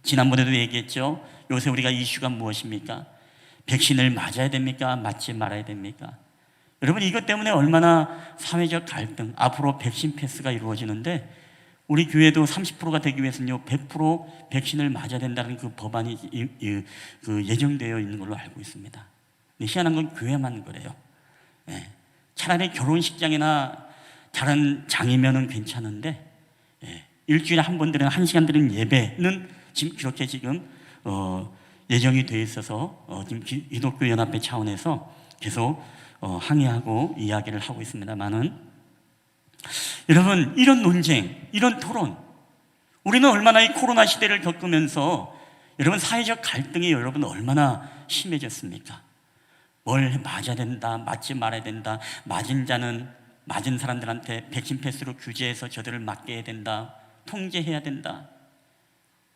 [SPEAKER 2] 지난번에도 얘기했죠. 요새 우리가 이슈가 무엇입니까? 백신을 맞아야 됩니까? 맞지 말아야 됩니까? 여러분, 이것 때문에 얼마나 사회적 갈등, 앞으로 백신 패스가 이루어지는데 우리 교회도 30%가 되기 위해서는요 100% 백신을 맞아야 된다는 그 법안이 예정되어 있는 걸로 알고 있습니다. 희한한 건 교회만 그래요. 예. 차라리 결혼식장이나 다른 장이면은 괜찮은데, 일주일에 한 번 드리는 1시간 드리는 예배는 지금 그렇게 지금 예정이 돼 있어서 지금 기독교 연합회 차원에서 계속 항의하고 이야기를 하고 있습니다만은, 여러분, 이런 논쟁, 이런 토론, 우리는 얼마나 이 코로나 시대를 겪으면서 여러분 사회적 갈등이 여러분 얼마나 심해졌습니까? 뭘 맞아야 된다, 맞지 말아야 된다, 맞은 자는 맞은 사람들한테 백신 패스로 규제해서 저들을 맞게 해야 된다, 통제해야 된다.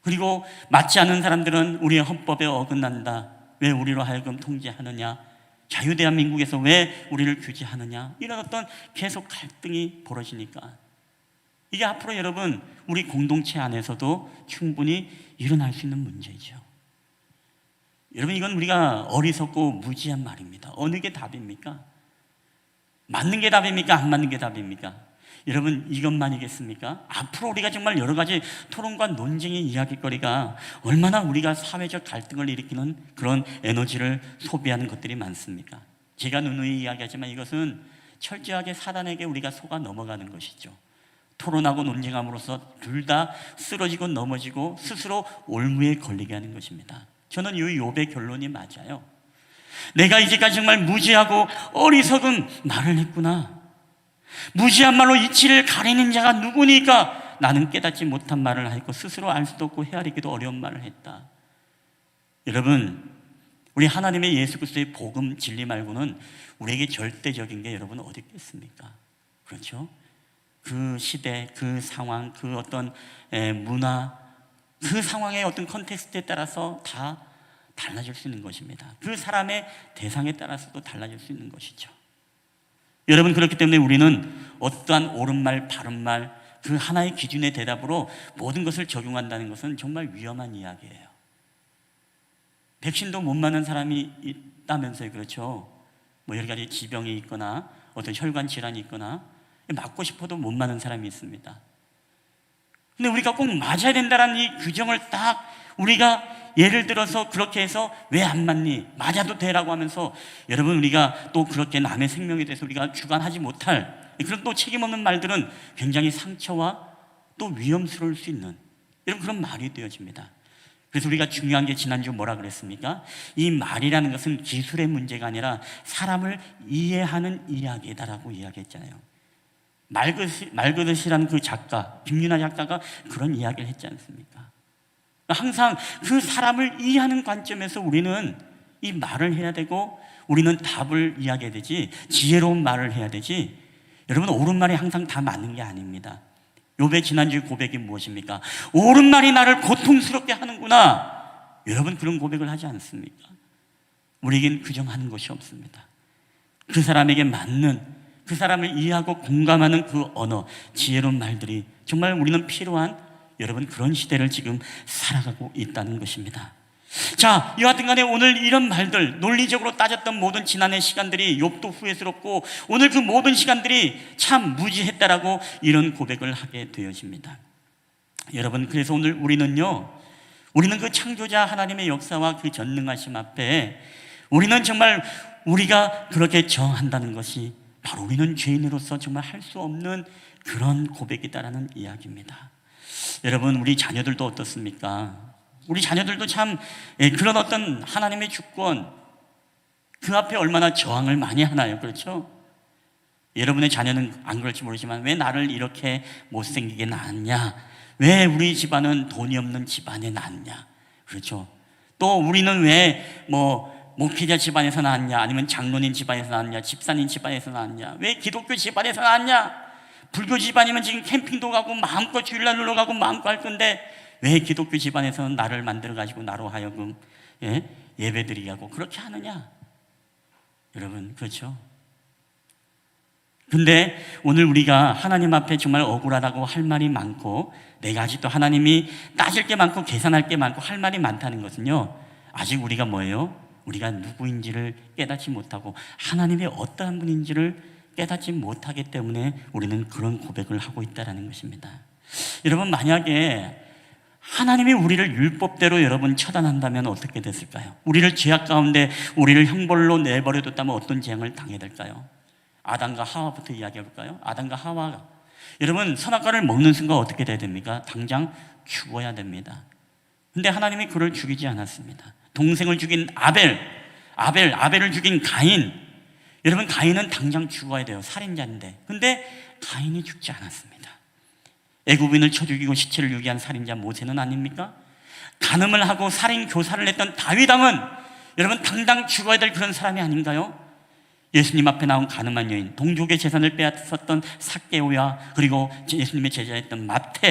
[SPEAKER 2] 그리고 맞지 않는 사람들은 우리의 헌법에 어긋난다, 왜 우리로 하여금 통제하느냐, 자유대한민국에서 왜 우리를 규제하느냐, 이런 어떤 계속 갈등이 벌어지니까 이게 앞으로 여러분 우리 공동체 안에서도 충분히 일어날 수 있는 문제죠. 여러분, 이건 우리가 어리석고 무지한 말입니다. 어느 게 답입니까? 맞는 게 답입니까? 안 맞는 게 답입니까? 여러분, 이것만이겠습니까? 앞으로 우리가 정말 여러 가지 토론과 논쟁의 이야기거리가 얼마나 우리가 사회적 갈등을 일으키는 그런 에너지를 소비하는 것들이 많습니까? 제가 누누이 이야기하지만 이것은 철저하게 사단에게 우리가 속아 넘어가는 것이죠. 토론하고 논쟁함으로써 둘 다 쓰러지고 넘어지고 스스로 올무에 걸리게 하는 것입니다. 저는 이 욥의 결론이 맞아요. 내가 이제까지 정말 무지하고 어리석은 말을 했구나. 무지한 말로 이치를 가리는 자가 누구니까 나는 깨닫지 못한 말을 하였고 스스로 알 수도 없고 헤아리기도 어려운 말을 했다. 여러분, 우리 하나님의 예수 그리스도의 복음 진리 말고는 우리에게 절대적인 게 여러분 어디 있겠습니까? 그렇죠? 그 시대, 그 상황, 그 어떤 문화, 그 상황의 어떤 컨텍스트에 따라서 다 달라질 수 있는 것입니다. 그 사람의 대상에 따라서도 달라질 수 있는 것이죠. 여러분, 그렇기 때문에 우리는 어떠한 옳은 말, 바른 말, 그 하나의 기준의 대답으로 모든 것을 적용한다는 것은 정말 위험한 이야기예요. 백신도 못 맞는 사람이 있다면서요. 그렇죠? 뭐 여러 가지 지병이 있거나 어떤 혈관 질환이 있거나 맞고 싶어도 못 맞는 사람이 있습니다. 근데 우리가 꼭 맞아야 된다는 이 규정을 딱 우리가 예를 들어서 그렇게 해서 왜 안 맞니? 맞아도 되라고 하면서 여러분, 우리가 또 그렇게 남의 생명에 대해서 우리가 주관하지 못할 그런 또 책임 없는 말들은 굉장히 상처와 또 위험스러울 수 있는 이런 그런 말이 되어집니다. 그래서 우리가 중요한 게 지난주 뭐라 그랬습니까? 이 말이라는 것은 기술의 문제가 아니라 사람을 이해하는 이야기다라고 이야기했잖아요. 말그릇이라는 그 작가, 김윤아 작가가 그런 이야기를 했지 않습니까? 항상 그 사람을 이해하는 관점에서 우리는 이 말을 해야 되고 우리는 답을 이야기해야 되지, 지혜로운 말을 해야 되지. 여러분, 옳은 말이 항상 다 맞는 게 아닙니다. 욥의 지난주 고백이 무엇입니까? 옳은 말이 나를 고통스럽게 하는구나. 여러분, 그런 고백을 하지 않습니까? 우리에겐 규정하는 것이 없습니다. 그 사람에게 맞는, 그 사람을 이해하고 공감하는 그 언어, 지혜로운 말들이 정말 우리는 필요한 여러분 그런 시대를 지금 살아가고 있다는 것입니다. 자, 여하튼 간에 오늘 이런 말들, 논리적으로 따졌던 모든 지난해 시간들이 욥도 후회스럽고 오늘 그 모든 시간들이 참 무지했다라고 이런 고백을 하게 되어집니다. 여러분, 그래서 오늘 우리는 그 창조자 하나님의 역사와 그 전능하심 앞에 우리는 정말 우리가 그렇게 정한다는 것이 바로 우리는 죄인으로서 정말 할 수 없는 그런 고백이다라는 이야기입니다. 여러분, 우리 자녀들도 어떻습니까? 우리 자녀들도 참 그런 어떤 하나님의 주권 그 앞에 얼마나 저항을 많이 하나요? 그렇죠? 여러분의 자녀는 안 그럴지 모르지만 왜 나를 이렇게 못생기게 낳았냐? 왜 우리 집안은 돈이 없는 집안에 낳았냐? 그렇죠? 또 우리는 왜 목회자 집안에서 낳았냐? 아니면 장로님 집안에서 낳았냐? 집사님 집안에서 낳았냐? 왜 기독교 집안에서 낳았냐? 불교 집안이면 지금 캠핑도 가고 마음껏 주일날 놀러 가고 마음껏 할 건데 왜 기독교 집안에서는 나를 만들어가지고 나로 하여금 예배드리게 하고 그렇게 하느냐? 여러분, 그렇죠? 근데 오늘 우리가 하나님 앞에 정말 억울하다고 할 말이 많고 내가 아직도 하나님이 따질 게 많고 계산할 게 많고 할 말이 많다는 것은요, 아직 우리가 뭐예요? 우리가 누구인지를 깨닫지 못하고 하나님의 어떠한 분인지를 깨닫지 못하기 때문에 우리는 그런 고백을 하고 있다는 것입니다. 여러분, 만약에 하나님이 우리를 율법대로 여러분 처단한다면 어떻게 됐을까요? 우리를 죄악 가운데 우리를 형벌로 내버려뒀다면 어떤 재앙을 당해야 될까요? 아담과 하와부터 이야기해볼까요? 아담과 하와가 여러분 선악과를 먹는 순간 어떻게 돼야 됩니까? 당장 죽어야 됩니다. 근데 하나님이 그를 죽이지 않았습니다. 동생을 죽인 아벨을 죽인 가인. 여러분, 가인은 당장 죽어야 돼요. 살인자인데. 근데 가인이 죽지 않았습니다. 애굽인을 쳐 죽이고 시체를 유기한 살인자 모세는 아닙니까? 간음을 하고 살인 교사를 했던 다윗 왕은 여러분 당장 죽어야 될 그런 사람이 아닌가요? 예수님 앞에 나온 가늠한 여인, 동족의 재산을 빼앗았던 삭개오야, 그리고 예수님의 제자였던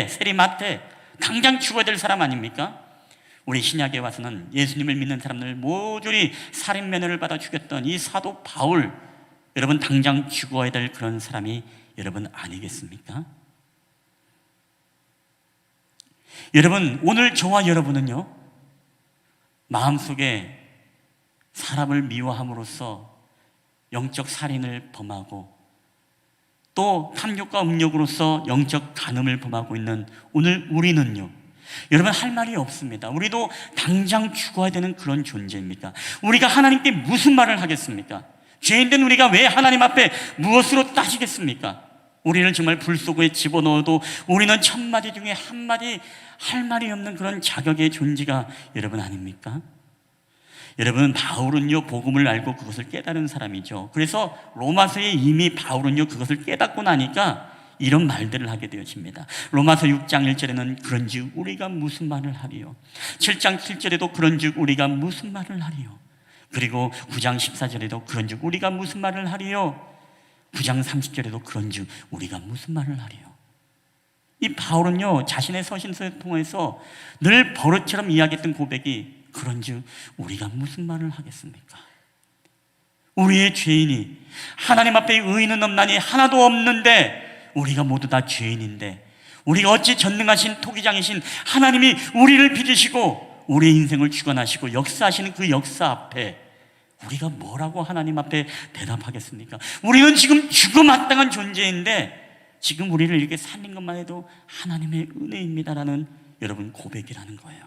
[SPEAKER 2] 세리 마태, 당장 죽어야 될 사람 아닙니까? 우리 신약에 와서는 예수님을 믿는 사람들 모조리 살인 면허를 받아 죽였던 이 사도 바울, 여러분 당장 죽어야 될 그런 사람이 여러분 아니겠습니까? 여러분, 오늘 저와 여러분은요, 마음속에 사람을 미워함으로써 영적 살인을 범하고 또 탐욕과 음욕으로서 영적 간음을 범하고 있는 오늘 우리는요, 여러분 할 말이 없습니다. 우리도 당장 죽어야 되는 그런 존재입니까? 우리가 하나님께 무슨 말을 하겠습니까? 죄인된 우리가 왜 하나님 앞에 무엇으로 따지겠습니까? 우리를 정말 불 속에 집어넣어도 우리는 1000마디 중에 한마디 할 말이 없는 그런 자격의 존재가 여러분 아닙니까? 여러분, 바울은요 복음을 알고 그것을 깨달은 사람이죠. 그래서 로마서에 이미 바울은요 그것을 깨닫고 나니까 이런 말들을 하게 되어집니다. 로마서 6장 1절에는 그런즉 우리가 무슨 말을 하리요, 7장 7절에도 그런즉 우리가 무슨 말을 하리요, 그리고 9장 14절에도 그런즉 우리가 무슨 말을 하리요, 9장 30절에도 그런즉 우리가 무슨 말을 하리요. 이 바울은요 자신의 서신서를 통해서 늘 버릇처럼 이야기했던 고백이 그런즉 우리가 무슨 말을 하겠습니까? 우리의 죄인이 하나님 앞에 의인은 없나니 하나도 없는데 우리가 모두 다 죄인인데 우리가 어찌 전능하신 토기장이신 하나님이 우리를 빚으시고 우리의 인생을 주관하시고 역사하시는 그 역사 앞에 우리가 뭐라고 하나님 앞에 대답하겠습니까? 우리는 지금 죽어마땅한 존재인데 지금 우리를 이렇게 살린 것만 해도 하나님의 은혜입니다라는 여러분 고백이라는 거예요.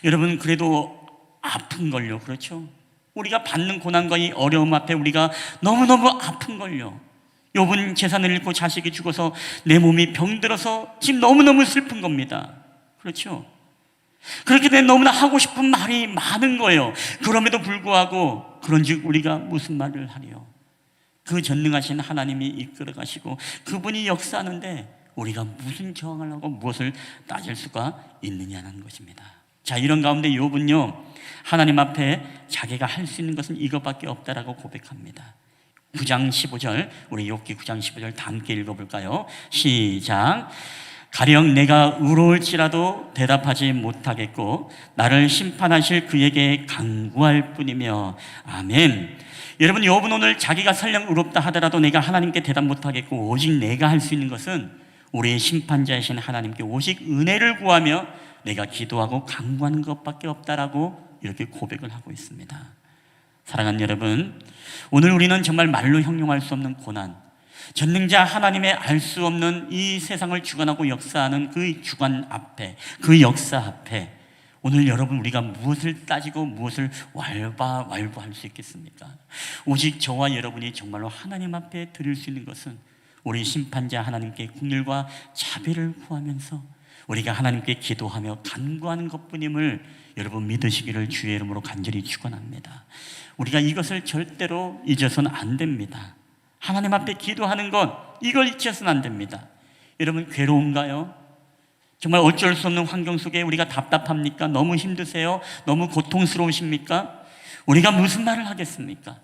[SPEAKER 2] 여러분, 그래도 아픈 걸요, 그렇죠? 우리가 받는 고난과 이 어려움 앞에 우리가 너무너무 아픈 걸요. 욥은 재산을 잃고 자식이 죽어서 내 몸이 병들어서 지금 너무너무 슬픈 겁니다. 그렇죠? 그렇게 된 너무나 하고 싶은 말이 많은 거예요. 그럼에도 불구하고 그런즉 우리가 무슨 말을 하리요? 그 전능하신 하나님이 이끌어 가시고 그분이 역사하는데 우리가 무슨 저항을 하고 무엇을 따질 수가 있느냐는 것입니다. 자, 이런 가운데 욥은요 하나님 앞에 자기가 할 수 있는 것은 이것밖에 없다라고 고백합니다. 9장 15절, 우리 욥기 9장 15절 다 함께 읽어볼까요? 시작. 가령 내가 의로울지라도 대답하지 못하겠고 나를 심판하실 그에게 간구할 뿐이며. 아멘. 여러분, 욥은 오늘 자기가 설령 의롭다 하더라도 내가 하나님께 대답 못하겠고 오직 내가 할 수 있는 것은 우리의 심판자이신 하나님께 오직 은혜를 구하며 내가 기도하고 간구하는 것밖에 없다라고 이렇게 고백을 하고 있습니다. 사랑하는 여러분, 오늘 우리는 정말 말로 형용할 수 없는 고난, 전능자 하나님의 알 수 없는 이 세상을 주관하고 역사하는 그 주관 앞에, 그 역사 앞에 오늘 여러분 우리가 무엇을 따지고 무엇을 왈부할 수 있겠습니까? 오직 저와 여러분이 정말로 하나님 앞에 드릴 수 있는 것은 우리 심판자 하나님께 긍휼과 자비를 구하면서 우리가 하나님께 기도하며 간구하는 것뿐임을 여러분 믿으시기를 주의 이름으로 간절히 축원합니다. 우리가 이것을 절대로 잊어서는 안 됩니다. 하나님 앞에 기도하는 것, 이걸 잊어서는 안 됩니다. 여러분, 괴로운가요? 정말 어쩔 수 없는 환경 속에 우리가 답답합니까? 너무 힘드세요? 너무 고통스러우십니까? 우리가 무슨 말을 하겠습니까?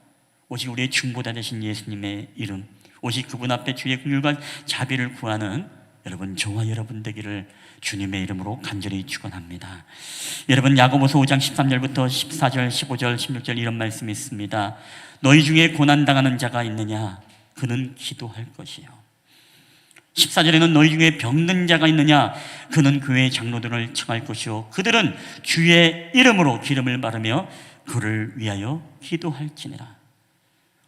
[SPEAKER 2] 오직 우리의 중보자 되신 예수님의 이름, 오직 그분 앞에 주의 긍휼과 자비를 구하는 여러분 저와 여러분 되기를 주님의 이름으로 간절히 축원합니다. 여러분, 야고보서 5장 13절부터 14절, 15절, 16절 이런 말씀이 있습니다. 너희 중에 고난당하는 자가 있느냐? 그는 기도할 것이요. 14절에는 너희 중에 병든 자가 있느냐? 그는 교회의 장로들을 청할 것이요. 그들은 주의 이름으로 기름을 바르며 그를 위하여 기도할지니라.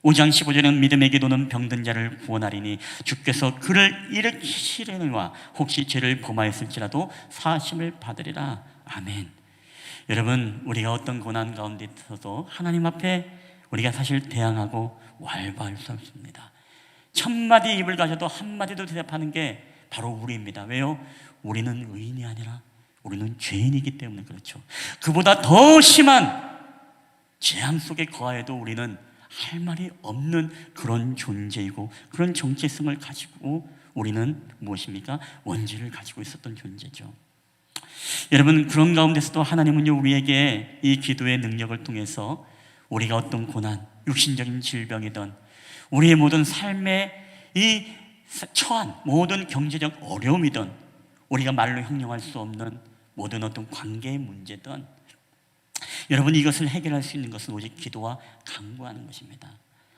[SPEAKER 2] 5장 15절에는 믿음의 기도는 병든 자를 구원하리니 주께서 그를 일으키시려니와 혹시 죄를 범하였을지라도 사하심을 받으리라. 아멘. 여러분, 우리가 어떤 고난 가운데 있어도 하나님 앞에 우리가 사실 대항하고 왈부할 수 없습니다. 1000마디 입을 가져도 한마디도 대답하는 게 바로 우리입니다. 왜요? 우리는 의인이 아니라 우리는 죄인이기 때문에 그렇죠. 그보다 더 심한 재앙 속에 거하여도 우리는 할 말이 없는 그런 존재이고 그런 정체성을 가지고 우리는 무엇입니까? 원죄를 가지고 있었던 존재죠. 여러분, 그런 가운데서도 하나님은요, 우리에게 이 기도의 능력을 통해서 우리가 어떤 고난, 육신적인 질병이든 우리의 모든 삶의 이 처한 모든 경제적 어려움이든 우리가 말로 형용할 수 없는 모든 어떤 관계의 문제든 여러분, 이것을 해결할 수 있는 것은 오직 기도와 간구하는 것입니다.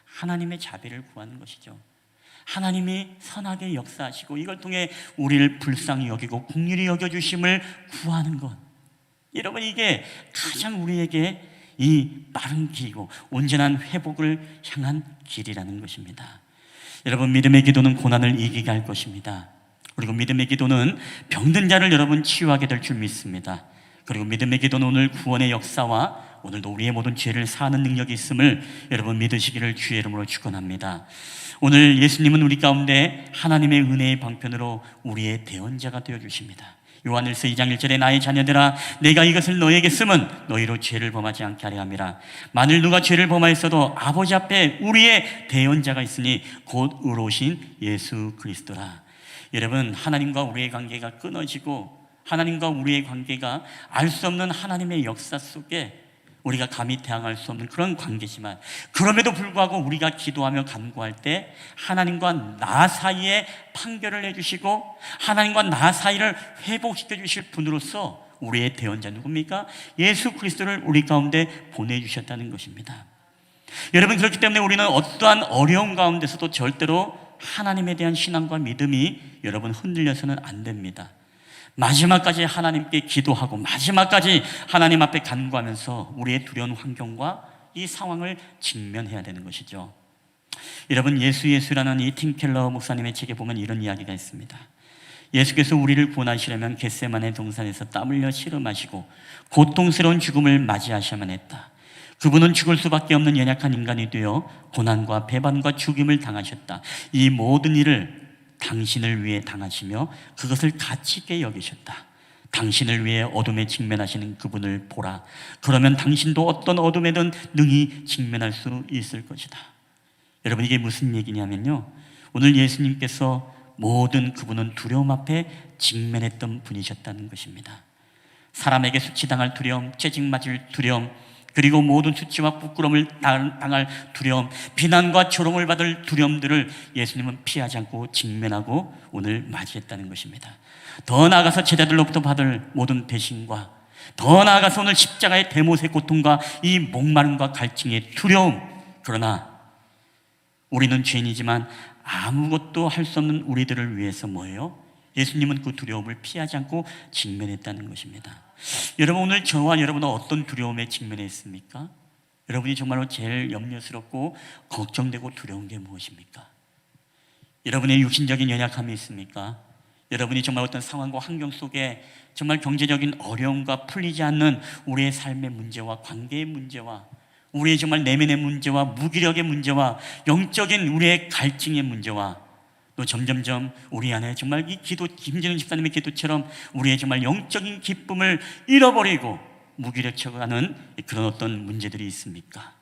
[SPEAKER 2] 하나님의 자비를 구하는 것이죠. 하나님이 선하게 역사하시고 이걸 통해 우리를 불쌍히 여기고 긍휼히 여겨주심을 구하는 것, 여러분, 이게 가장 우리에게 이 빠른 길이고 온전한 회복을 향한 길이라는 것입니다. 여러분, 믿음의 기도는 고난을 이기게 할 것입니다. 그리고 믿음의 기도는 병든 자를 여러분 치유하게 될 줄 믿습니다. 그리고 믿음의 기도는 오늘 구원의 역사와 오늘도 우리의 모든 죄를 사하는 능력이 있음을 여러분 믿으시기를 주의 이름으로 축원합니다. 오늘 예수님은 우리 가운데 하나님의 은혜의 방편으로 우리의 대언자가 되어주십니다. 요한일서 2장 1절에 나의 자녀들아 내가 이것을 너에게 쓰면 너희로 죄를 범하지 않게 하려 함이라. 만일 누가 죄를 범하였어도 아버지 앞에 우리의 대언자가 있으니 곧 의로우신 예수 그리스도라. 여러분, 하나님과 우리의 관계가 끊어지고 하나님과 우리의 관계가 알 수 없는 하나님의 역사 속에 우리가 감히 대항할 수 없는 그런 관계지만 그럼에도 불구하고 우리가 기도하며 간구할 때 하나님과 나 사이에 판결을 해주시고 하나님과 나 사이를 회복시켜 주실 분으로서 우리의 대언자 누굽니까? 예수 그리스도를 우리 가운데 보내주셨다는 것입니다. 여러분, 그렇기 때문에 우리는 어떠한 어려움 가운데서도 절대로 하나님에 대한 신앙과 믿음이 여러분 흔들려서는 안 됩니다. 마지막까지 하나님께 기도하고 마지막까지 하나님 앞에 간구하면서 우리의 두려운 환경과 이 상황을 직면해야 되는 것이죠. 여러분, 예수라는 이 팀 켈러 목사님의 책에 보면 이런 이야기가 있습니다. 예수께서 우리를 구원하시려면 겟세마네 동산에서 땀 흘려 씨름하시고 고통스러운 죽음을 맞이하셔야만 했다. 그분은 죽을 수밖에 없는 연약한 인간이 되어 고난과 배반과 죽임을 당하셨다. 이 모든 일을 당신을 위해 당하시며 그것을 가치 있게 여기셨다. 당신을 위해 어둠에 직면하시는 그분을 보라. 그러면 당신도 어떤 어둠에든 능히 직면할 수 있을 것이다. 여러분, 이게 무슨 얘기냐면요, 오늘 예수님께서 모든 그분은 두려움 앞에 직면했던 분이셨다는 것입니다. 사람에게 수치당할 두려움, 채찍 맞을 두려움, 그리고 모든 수치와 부끄러움을 당할 두려움, 비난과 조롱을 받을 두려움들을 예수님은 피하지 않고 직면하고 오늘 맞이했다는 것입니다. 더 나아가서 제자들로부터 받을 모든 배신과 더 나아가서 오늘 십자가의 대못의 고통과 이 목마름과 갈증의 두려움, 그러나 우리는 죄인이지만 아무것도 할 수 없는 우리들을 위해서 뭐예요? 예수님은 그 두려움을 피하지 않고 직면했다는 것입니다. 여러분, 오늘 저와 여러분은 어떤 두려움에 직면했습니까? 여러분이 정말로 제일 염려스럽고 걱정되고 두려운 게 무엇입니까? 여러분의 육신적인 연약함이 있습니까? 여러분이 정말 어떤 상황과 환경 속에 정말 경제적인 어려움과 풀리지 않는 우리의 삶의 문제와 관계의 문제와 우리의 정말 내면의 문제와 무기력의 문제와 영적인 우리의 갈증의 문제와 또 점점점 우리 안에 정말 이 기도, 김진웅 집사님의 기도처럼 우리의 정말 영적인 기쁨을 잃어버리고 무기력해가는 그런 어떤 문제들이 있습니까?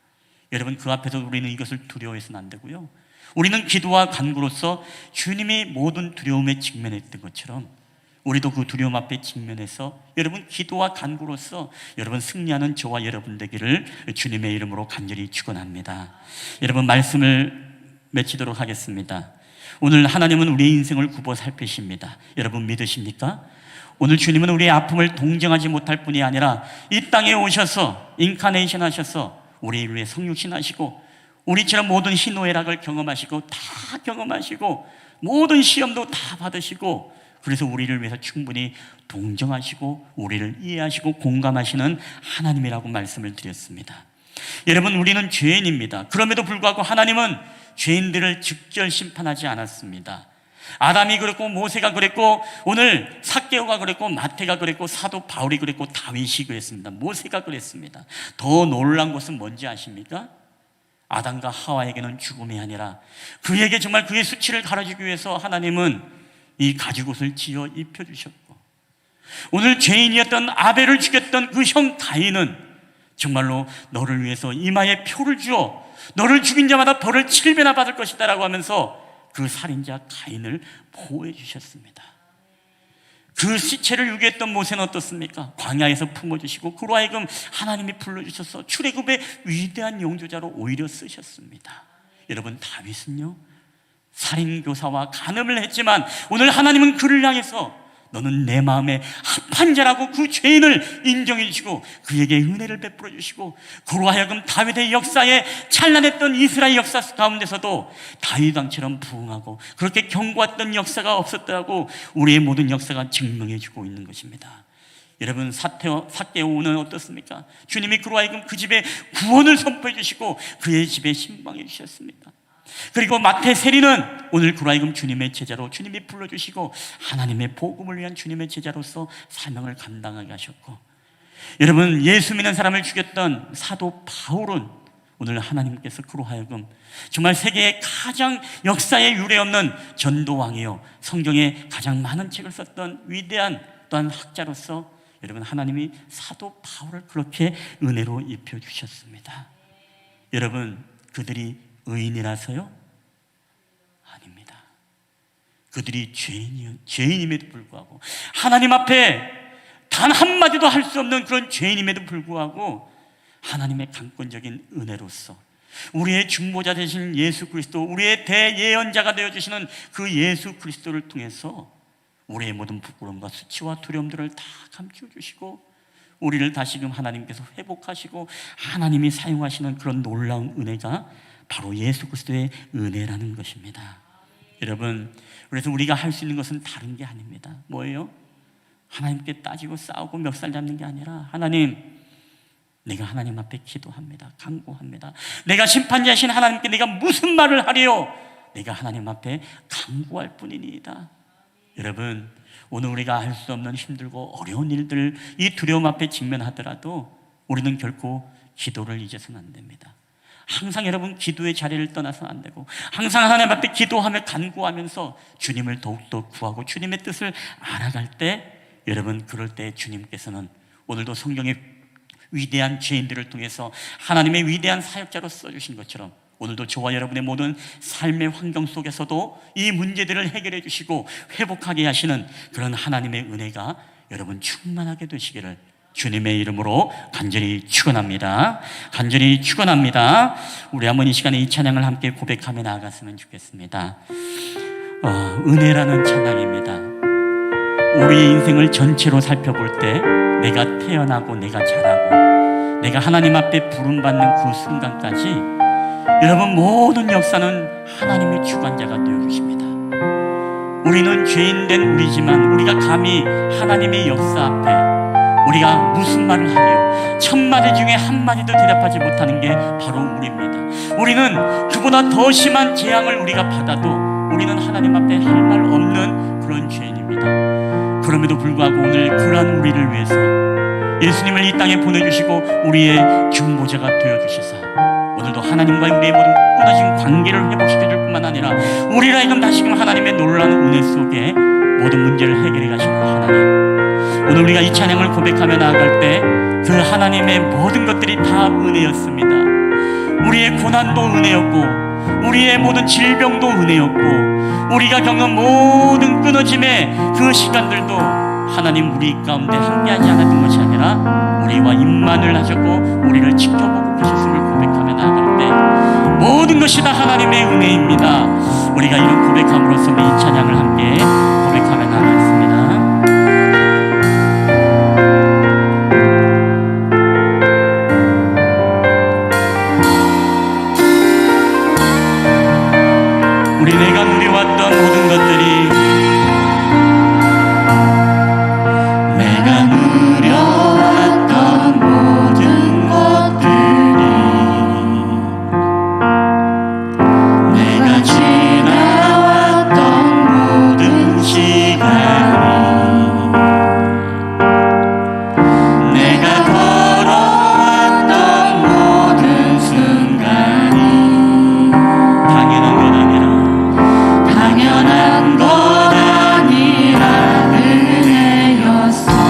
[SPEAKER 2] 여러분, 그 앞에서 우리는 이것을 두려워해서는 안 되고요, 우리는 기도와 간구로서 주님이 모든 두려움에 직면했던 것처럼 우리도 그 두려움 앞에 직면해서 여러분 기도와 간구로서 여러분 승리하는 저와 여러분 되기를 주님의 이름으로 간절히 축원합니다. 여러분, 말씀을 맺히도록 하겠습니다. 오늘 하나님은 우리의 인생을 굽어 살피십니다. 여러분 믿으십니까? 오늘 주님은 우리의 아픔을 동정하지 못할 뿐이 아니라 이 땅에 오셔서 인카네이션 하셔서 우리를 위해 성육신 하시고 우리처럼 모든 희노애락을 경험하시고 다 경험하시고 모든 시험도 다 받으시고 그래서 우리를 위해서 충분히 동정하시고 우리를 이해하시고 공감하시는 하나님이라고 말씀을 드렸습니다. 여러분, 우리는 죄인입니다. 그럼에도 불구하고 하나님은 죄인들을 즉결 심판하지 않았습니다. 아담이 그랬고 모세가 그랬고 오늘 삭개오가 그랬고 마태가 그랬고 사도 바울이 그랬고 다윗이 그랬습니다. 모세가 그랬습니다. 더 놀라운 것은 뭔지 아십니까? 아담과 하와에게는 죽음이 아니라 그에게 정말 그의 수치를 가려주기 위해서 하나님은 이 가죽옷을 지어 입혀주셨고 오늘 죄인이었던 아벨을 죽였던 그 형 가인은 정말로 너를 위해서 이마에 표를 주어 너를 죽인 자마다 벌을 7배나 받을 것이다 라고 하면서 그 살인자 가인을 보호해 주셨습니다. 그 시체를 유기했던 모세는 어떻습니까? 광야에서 품어주시고 그로 하여금 하나님이 불러주셔서 출애굽의 위대한 용조자로 오히려 쓰셨습니다. 여러분, 다윗은요 살인교사와 간음을 했지만 오늘 하나님은 그를 향해서 너는 내 마음에 합한 자라고 그 죄인을 인정해 주시고 그에게 은혜를 베풀어 주시고 그로 하여금 다윗의 역사에 찬란했던 이스라엘 역사 가운데서도 다윗 왕처럼 부흥하고 그렇게 경고했던 역사가 없었다고 우리의 모든 역사가 증명해 주고 있는 것입니다. 여러분, 삭개오는 어떻습니까? 주님이 그로 하여금 그 집에 구원을 선포해 주시고 그의 집에 신방해 주셨습니다. 그리고 마태 세리는 오늘 그로 하여금 주님의 제자로 주님이 불러주시고 하나님의 복음을 위한 주님의 제자로서 사명을 감당하게 하셨고, 여러분, 예수 믿는 사람을 죽였던 사도 바울은 오늘 하나님께서 그로 하여금 정말 세계의 가장 역사에 유례없는 전도왕이요 성경에 가장 많은 책을 썼던 위대한 또한 학자로서 여러분 하나님이 사도 바울을 그렇게 은혜로 입혀주셨습니다. 여러분, 그들이 의인이라서요? 아닙니다. 그들이 죄인임에도 불구하고 하나님 앞에 단 한마디도 할 수 없는 그런 죄인임에도 불구하고 하나님의 강권적인 은혜로서 우리의 중보자 되신 예수 그리스도, 우리의 대예언자가 되어주시는 그 예수 그리스도를 통해서 우리의 모든 부끄러움과 수치와 두려움들을 다 감춰주시고 우리를 다시금 하나님께서 회복하시고 하나님이 사용하시는 그런 놀라운 은혜가 바로 예수 그리스도의 은혜라는 것입니다. 여러분, 그래서 우리가 할 수 있는 것은 다른 게 아닙니다. 뭐예요? 하나님께 따지고 싸우고 멱살 잡는 게 아니라 하나님, 내가 하나님 앞에 기도합니다. 간구합니다. 내가 심판자이신 하나님께 내가 무슨 말을 하리요? 내가 하나님 앞에 간구할 뿐이니이다. 여러분, 오늘 우리가 할 수 없는 힘들고 어려운 일들, 이 두려움 앞에 직면하더라도 우리는 결코 기도를 잊어서는 안 됩니다. 항상 여러분 기도의 자리를 떠나서는 안 되고 항상 하나님 앞에 기도하며 간구하면서 주님을 더욱더 구하고 주님의 뜻을 알아갈 때, 여러분 그럴 때 주님께서는 오늘도 성경의 위대한 죄인들을 통해서 하나님의 위대한 사역자로 써주신 것처럼 오늘도 저와 여러분의 모든 삶의 환경 속에서도 이 문제들을 해결해 주시고 회복하게 하시는 그런 하나님의 은혜가 여러분 충만하게 되시기를 주님의 이름으로 간절히 축원합니다. 간절히 축원합니다. 우리 한번 이 시간에 이 찬양을 함께 고백하며 나아갔으면 좋겠습니다. 은혜라는 찬양입니다. 우리의 인생을 전체로 살펴볼 때 내가 태어나고 내가 자라고 내가 하나님 앞에 부름받는 그 순간까지 여러분 모든 역사는 하나님의 주관자가 되어주십니다. 우리는 죄인된 우리지만 우리가 감히 하나님의 역사 앞에 우리가 무슨 말을 하리요? 천마디 중에 한마디도 대답하지 못하는 게 바로 우리입니다. 우리는 그보다 더 심한 재앙을 우리가 받아도 우리는 하나님 앞에 할 말 없는 그런 죄인입니다. 그럼에도 불구하고 오늘 그러한 우리를 위해서 예수님을 이 땅에 보내주시고 우리의 중보자가 되어주시사 오늘도 하나님과의 우리의 모든 끊어진 관계를 회복시켜줄 뿐만 아니라 우리를 하여금 다시금 하나님의 놀라운 은혜 속에 모든 문제를 해결해 가시는 하나님, 오늘 우리가 이 찬양을 고백하며 나아갈 때 그 하나님의 모든 것들이 다 은혜였습니다. 우리의 고난도 은혜였고 우리의 모든 질병도 은혜였고 우리가 겪는 모든 끊어짐의 그 시간들도 하나님 우리 가운데 함께하지 않았던 것이 아니라 우리와 임만을 하셨고 우리를 지켜보고 계셨음을 고백하며 나아갈 때 모든 것이 다 하나님의 은혜입니다. 우리가 이런 고백함으로써 우리 이 찬양을 함께 고백하며 나아가겠습니다. 우리 내가 누려왔던 모든 것들이 내가 누려왔던 모든 것들이 내가 지나왔던 모든 시간이 내가 걸어왔던 모든 순간이 당연한 것 아니라 당연한 것 아니라 은혜였어.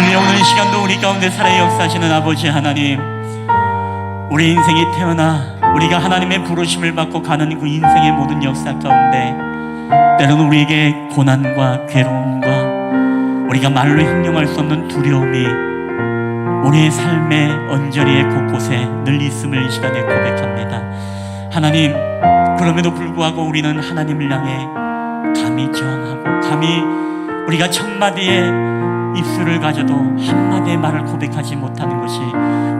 [SPEAKER 2] 할렐루야. 오늘 이 시간도 우리 가운데 살아 역사하시는 아버지 하나님, 우리 인생이 태어나 우리가 하나님의 부르심을 받고 가는 그 인생의 모든 역사 가운데 때로는 우리에게 고난과 괴로움과 우리가 말로 형용할 수 없는 두려움이 우리의 삶의 언저리의 곳곳에 늘 있음을 이 시간에 고백합니다. 하나님, 그럼에도 불구하고 우리는 하나님을 향해 감히 저항하고 감히 우리가 천마디의 입술을 가져도 한마디의 말을 고백하지 못하는 것이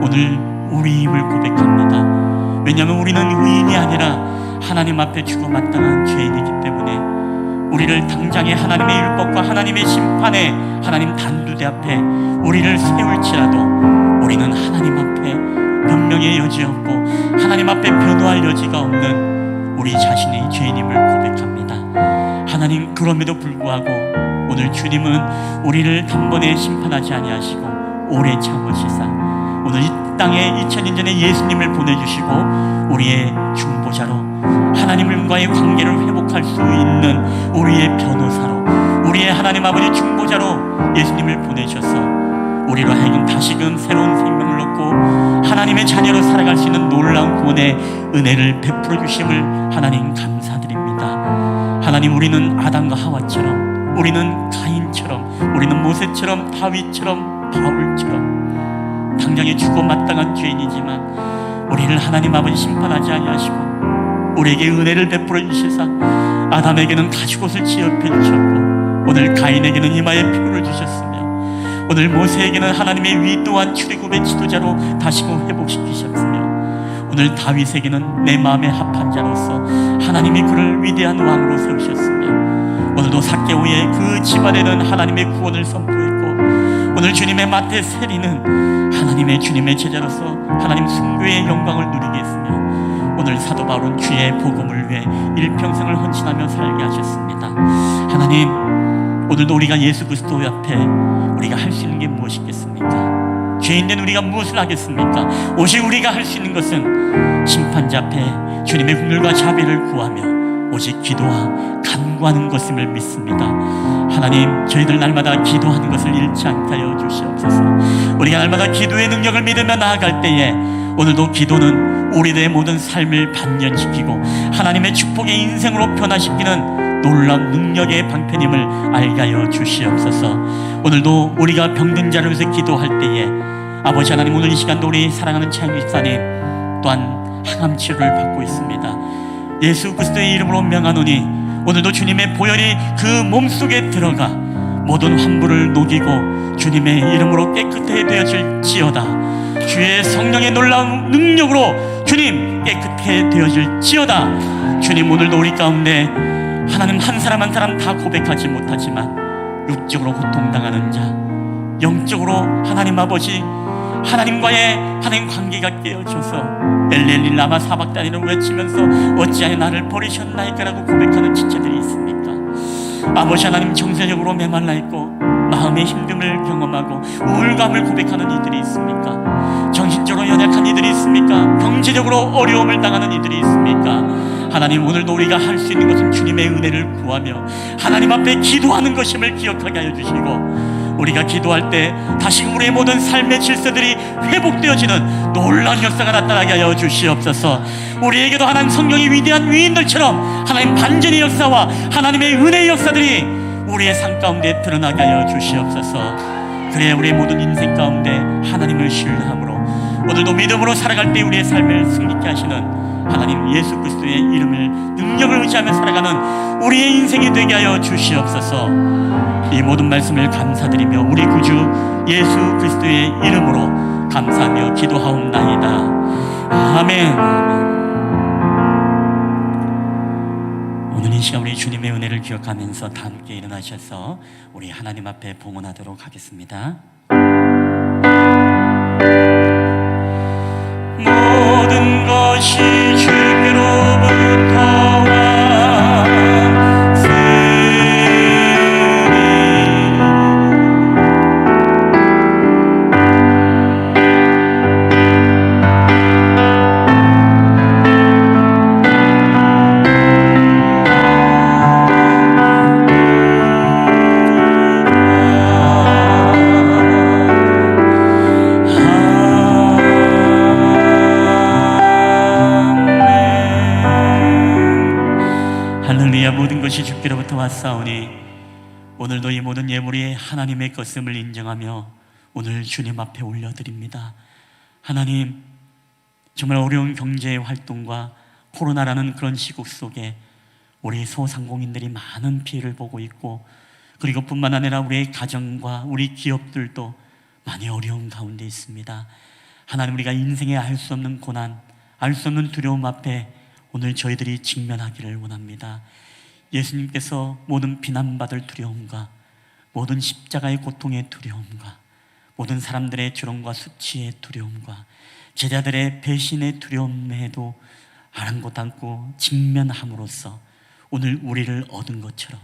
[SPEAKER 2] 오늘 우리임을 고백합니다. 왜냐하면 우리는 의인이 아니라 하나님 앞에 주고 마땅한 죄인이기 때문에 우리를 당장의 하나님의 율법과 하나님의 심판에 하나님 단두대 앞에 우리를 세울지라도 우리는 하나님 앞에 변명의 여지 없고 하나님 앞에 변호할 여지가 없는 우리 자신의 죄인임을 고백합니다. 하나님, 그럼에도 불구하고 오늘 주님은 우리를 단번에 심판하지 아니하시고 오래 참으시사 오늘 이 땅에 2000년 전에 예수님을 보내주시고 우리의 중보자로 하나님과의 관계를 회복할 수 있는 우리의 변호사로 우리의 하나님 아버지 중보자로 예수님을 보내셔서 우리로 하여금 다시금 새로운 생명을 얻고 하나님의 자녀로 살아갈 수 있는 놀라운 구원의 은혜를 베풀어 주심을 하나님 감사드립니다. 하나님, 우리는 아담과 하와처럼, 우리는 가인처럼, 우리는 모세처럼, 다윗처럼, 바울처럼 당장에 죽고 마땅한 죄인이지만 우리를 하나님 아버지 심판하지 아니하시고 우리에게 은혜를 베풀어 주시사 아담에게는 가죽옷을 지어펴 주셨고 오늘 가인에게는 이마에 표를 주셨으며 오늘 모세에게는 하나님의 위대한 출애굽의 지도자로 다시금 회복시키셨으며 오늘 다윗에게는 내 마음에 합한 자로서 하나님이 그를 위대한 왕으로 세우셨으며 오늘도 삭개오의 그 집안에는 하나님의 구원을 선포했고 오늘 주님의 마태 세리는 하나님의 주님의 제자로서 하나님 순교의 영광을 누리게 했으며 오늘 사도 바울은 주의 복음을 위해 일평생을 헌신하며 살게 하셨습니다. 하나님, 오늘도 우리가 예수 그리스도 앞에 우리가 할 수 있는 게 무엇이겠습니까? 죄인된 우리가 무엇을 하겠습니까? 오직 우리가 할 수 있는 것은 심판자 앞에 주님의 긍휼과 자비를 구하며 오직 기도와 간구하는 것임을 믿습니다. 하나님, 저희들 날마다 기도하는 것을 잃지 않게 하여 주시옵소서. 우리가 날마다 기도의 능력을 믿으며 나아갈 때에 오늘도 기도는 우리들의 모든 삶을 반전시키고 하나님의 축복의 인생으로 변화시키는 놀라운 능력의 방편임을 알게 하여 주시옵소서. 오늘도 우리가 병든 자를 위해서 기도할 때에 아버지 하나님, 오늘 이 시간도 우리 사랑하는 최영규 집사님 또한 항암 치료를 받고 있습니다. 예수 그리스도의 이름으로 명하노니 오늘도 주님의 보혈이 그 몸속에 들어가 모든 환부를 녹이고 주님의 이름으로 깨끗해 되어질지어다. 주의 성령의 놀라운 능력으로 주님 깨끗해 되어질지어다. 주님, 오늘도 우리 가운데 하나님 한 사람 한 사람 다 고백하지 못하지만 육적으로 고통당하는 자, 영적으로 하나님 아버지 하나님과의 하나님 관계가 깨어져서 엘렐리 라마 사박단이를 외치면서 어찌하여 나를 버리셨나이까라고 고백하는 지체들이 있습니까? 아버지 하나님, 정서적으로 메말라 있고 마음의 힘듦을 경험하고 우울감을 고백하는 이들이 있습니까? 정신적으로 연약한 이들이 있습니까? 경제적으로 어려움을 당하는 이들이 있습니까? 하나님, 오늘도 우리가 할 수 있는 것은 주님의 은혜를 구하며 하나님 앞에 기도하는 것임을 기억하게 하여 주시고 우리가 기도할 때 다시 우리의 모든 삶의 질서들이 회복되어지는 놀라운 역사가 나타나게 하여 주시옵소서. 우리에게도 하나님 성령이 위대한 위인들처럼 하나님 반전의 역사와 하나님의 은혜의 역사들이 우리의 삶 가운데 드러나게 하여 주시옵소서. 그래야 우리의 모든 인생 가운데 하나님을 신뢰함으로 오늘도 믿음으로 살아갈 때 우리의 삶을 승리케 하시는 하나님 예수 그리스도의 이름을 능력을 의지하며 살아가는 우리의 인생이 되게 하여 주시옵소서. 이 모든 말씀을 감사드리며 우리 구주 예수 그리스도의 이름으로 감사하며 기도하옵나이다. 아멘. 오늘 이 시간 우리 주님의 은혜를 기억하면서 다 함께 일어나셔서 우리 하나님 앞에 봉헌하도록 하겠습니다. 모든 것이 주께로부터 나왔사오니 오늘도 이 모든 예물이 하나님의 것임을 인정하며 오늘 주님 앞에 올려드립니다. 하나님, 정말 어려운 경제 활동과 코로나라는 그런 시국 속에 우리 소상공인들이 많은 피해를 보고 있고, 그리고 뿐만 아니라 우리의 가정과 우리 기업들도 많이 어려운 가운데 있습니다. 하나님, 우리가 인생에 알 수 없는 고난, 알 수 없는 두려움 앞에 오늘 저희들이 직면하기를 원합니다. 예수님께서 모든 비난받을 두려움과 모든 십자가의 고통의 두려움과 모든 사람들의 조롱과 수치의 두려움과 제자들의 배신의 두려움에도 아랑곳 않고 직면함으로써 오늘 우리를 얻은 것처럼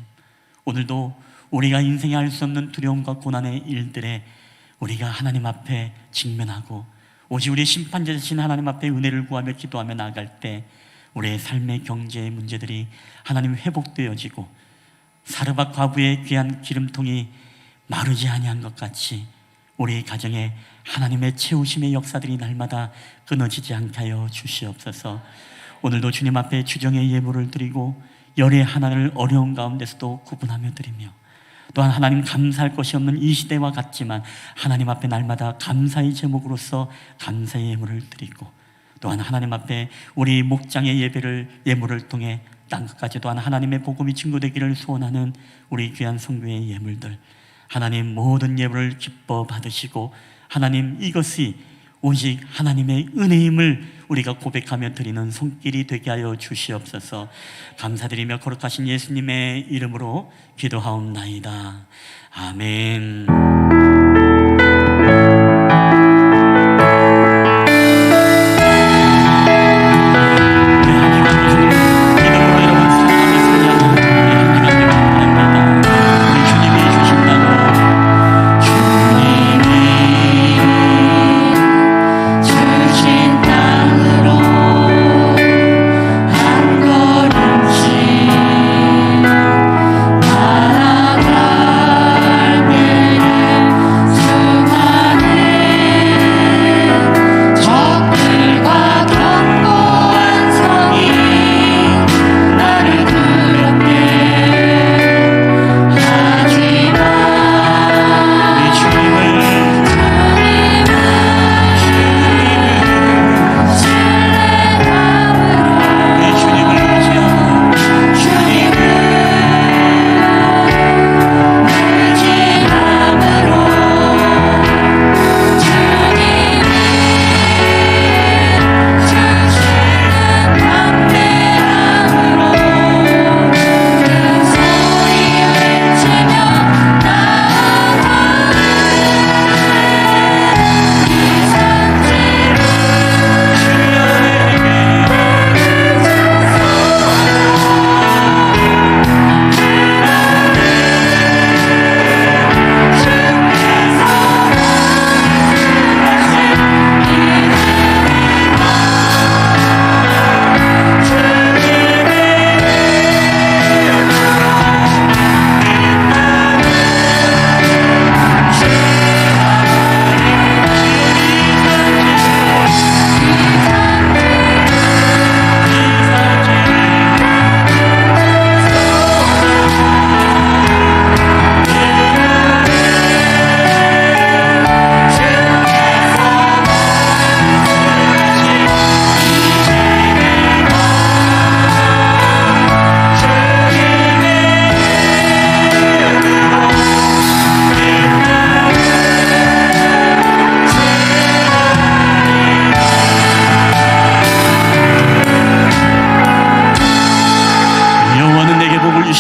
[SPEAKER 2] 오늘도 우리가 인생에 알 수 없는 두려움과 고난의 일들에 우리가 하나님 앞에 직면하고 오직 우리 심판자 되신 하나님 앞에 은혜를 구하며 기도하며 나아갈 때 우리의 삶의 경제의 문제들이 하나님 회복되어지고 사르밧 과부의 귀한 기름통이 마르지 아니한 것 같이 우리 가정에 하나님의 채우심의 역사들이 날마다 끊어지지 않게 하여 주시옵소서. 오늘도 주님 앞에 주정의 예물을 드리고 열의 하나를 어려운 가운데서도 구분하며 드리며, 또한 하나님 감사할 것이 없는 이 시대와 같지만 하나님 앞에 날마다 감사의 제목으로서 감사의 예물을 드리고, 또한 하나님 앞에 우리 목장의 예물을 통해 땅끝까지 또한 하나님의 복음이 증거되기를 소원하는 우리 귀한 성도의 예물들, 하나님 모든 예물을 기뻐 받으시고 하나님 이것이 오직 하나님의 은혜임을 우리가 고백하며 드리는 손길이 되게 하여 주시옵소서. 감사드리며 거룩하신 예수님의 이름으로 기도하옵나이다. 아멘.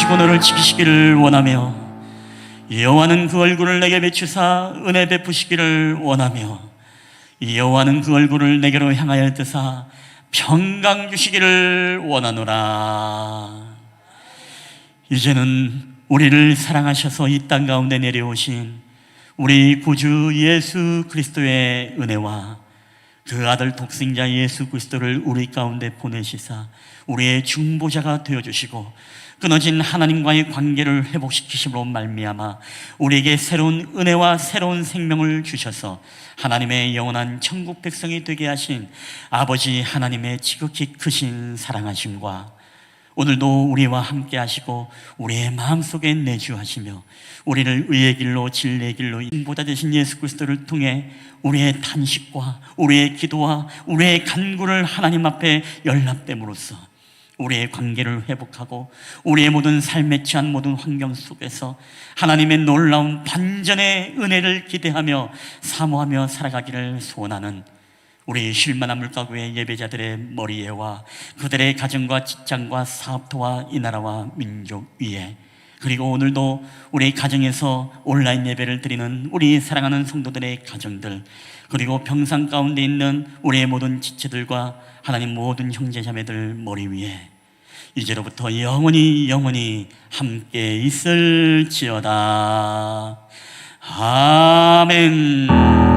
[SPEAKER 2] 너를 지키시기를 원하며, 여호와는 그 얼굴을 내게 비추사 은혜 베푸시기를 원하며, 여호와는 그 얼굴을 내게로 향하여 드사 평강 주시기를 원하노라. 이제는 우리를 사랑하셔서 이 땅 가운데 내려오신 우리 구주 예수 그리스도의 은혜와 그 아들 독생자 예수 그리스도를 우리 가운데 보내시사 우리의 중보자가 되어주시고 끊어진 하나님과의 관계를 회복시키심으로 말미암아 우리에게 새로운 은혜와 새로운 생명을 주셔서 하나님의 영원한 천국 백성이 되게 하신 아버지 하나님의 지극히 크신 사랑하심과 오늘도 우리와 함께 하시고 우리의 마음속에 내주하시며 우리를 의의 길로 진리의 길로 인보다 되신 예수 그리스도를 통해 우리의 탄식과 우리의 기도와 우리의 간구를 하나님 앞에 연락됨으로써 우리의 관계를 회복하고 우리의 모든 삶에 처한 모든 환경 속에서 하나님의 놀라운 반전의 은혜를 기대하며 사모하며 살아가기를 소원하는 우리 쉴만한 물가구의 예배자들의 머리에와 그들의 가정과 직장과 사업토와 이 나라와 민족 위에, 그리고 오늘도 우리 가정에서 온라인 예배를 드리는 우리 사랑하는 성도들의 가정들, 그리고 평상 가운데 있는 우리의 모든 지체들과 하나님 모든 형제자매들 머리 위에 이제로부터 영원히 함께 있을지어다. 아멘.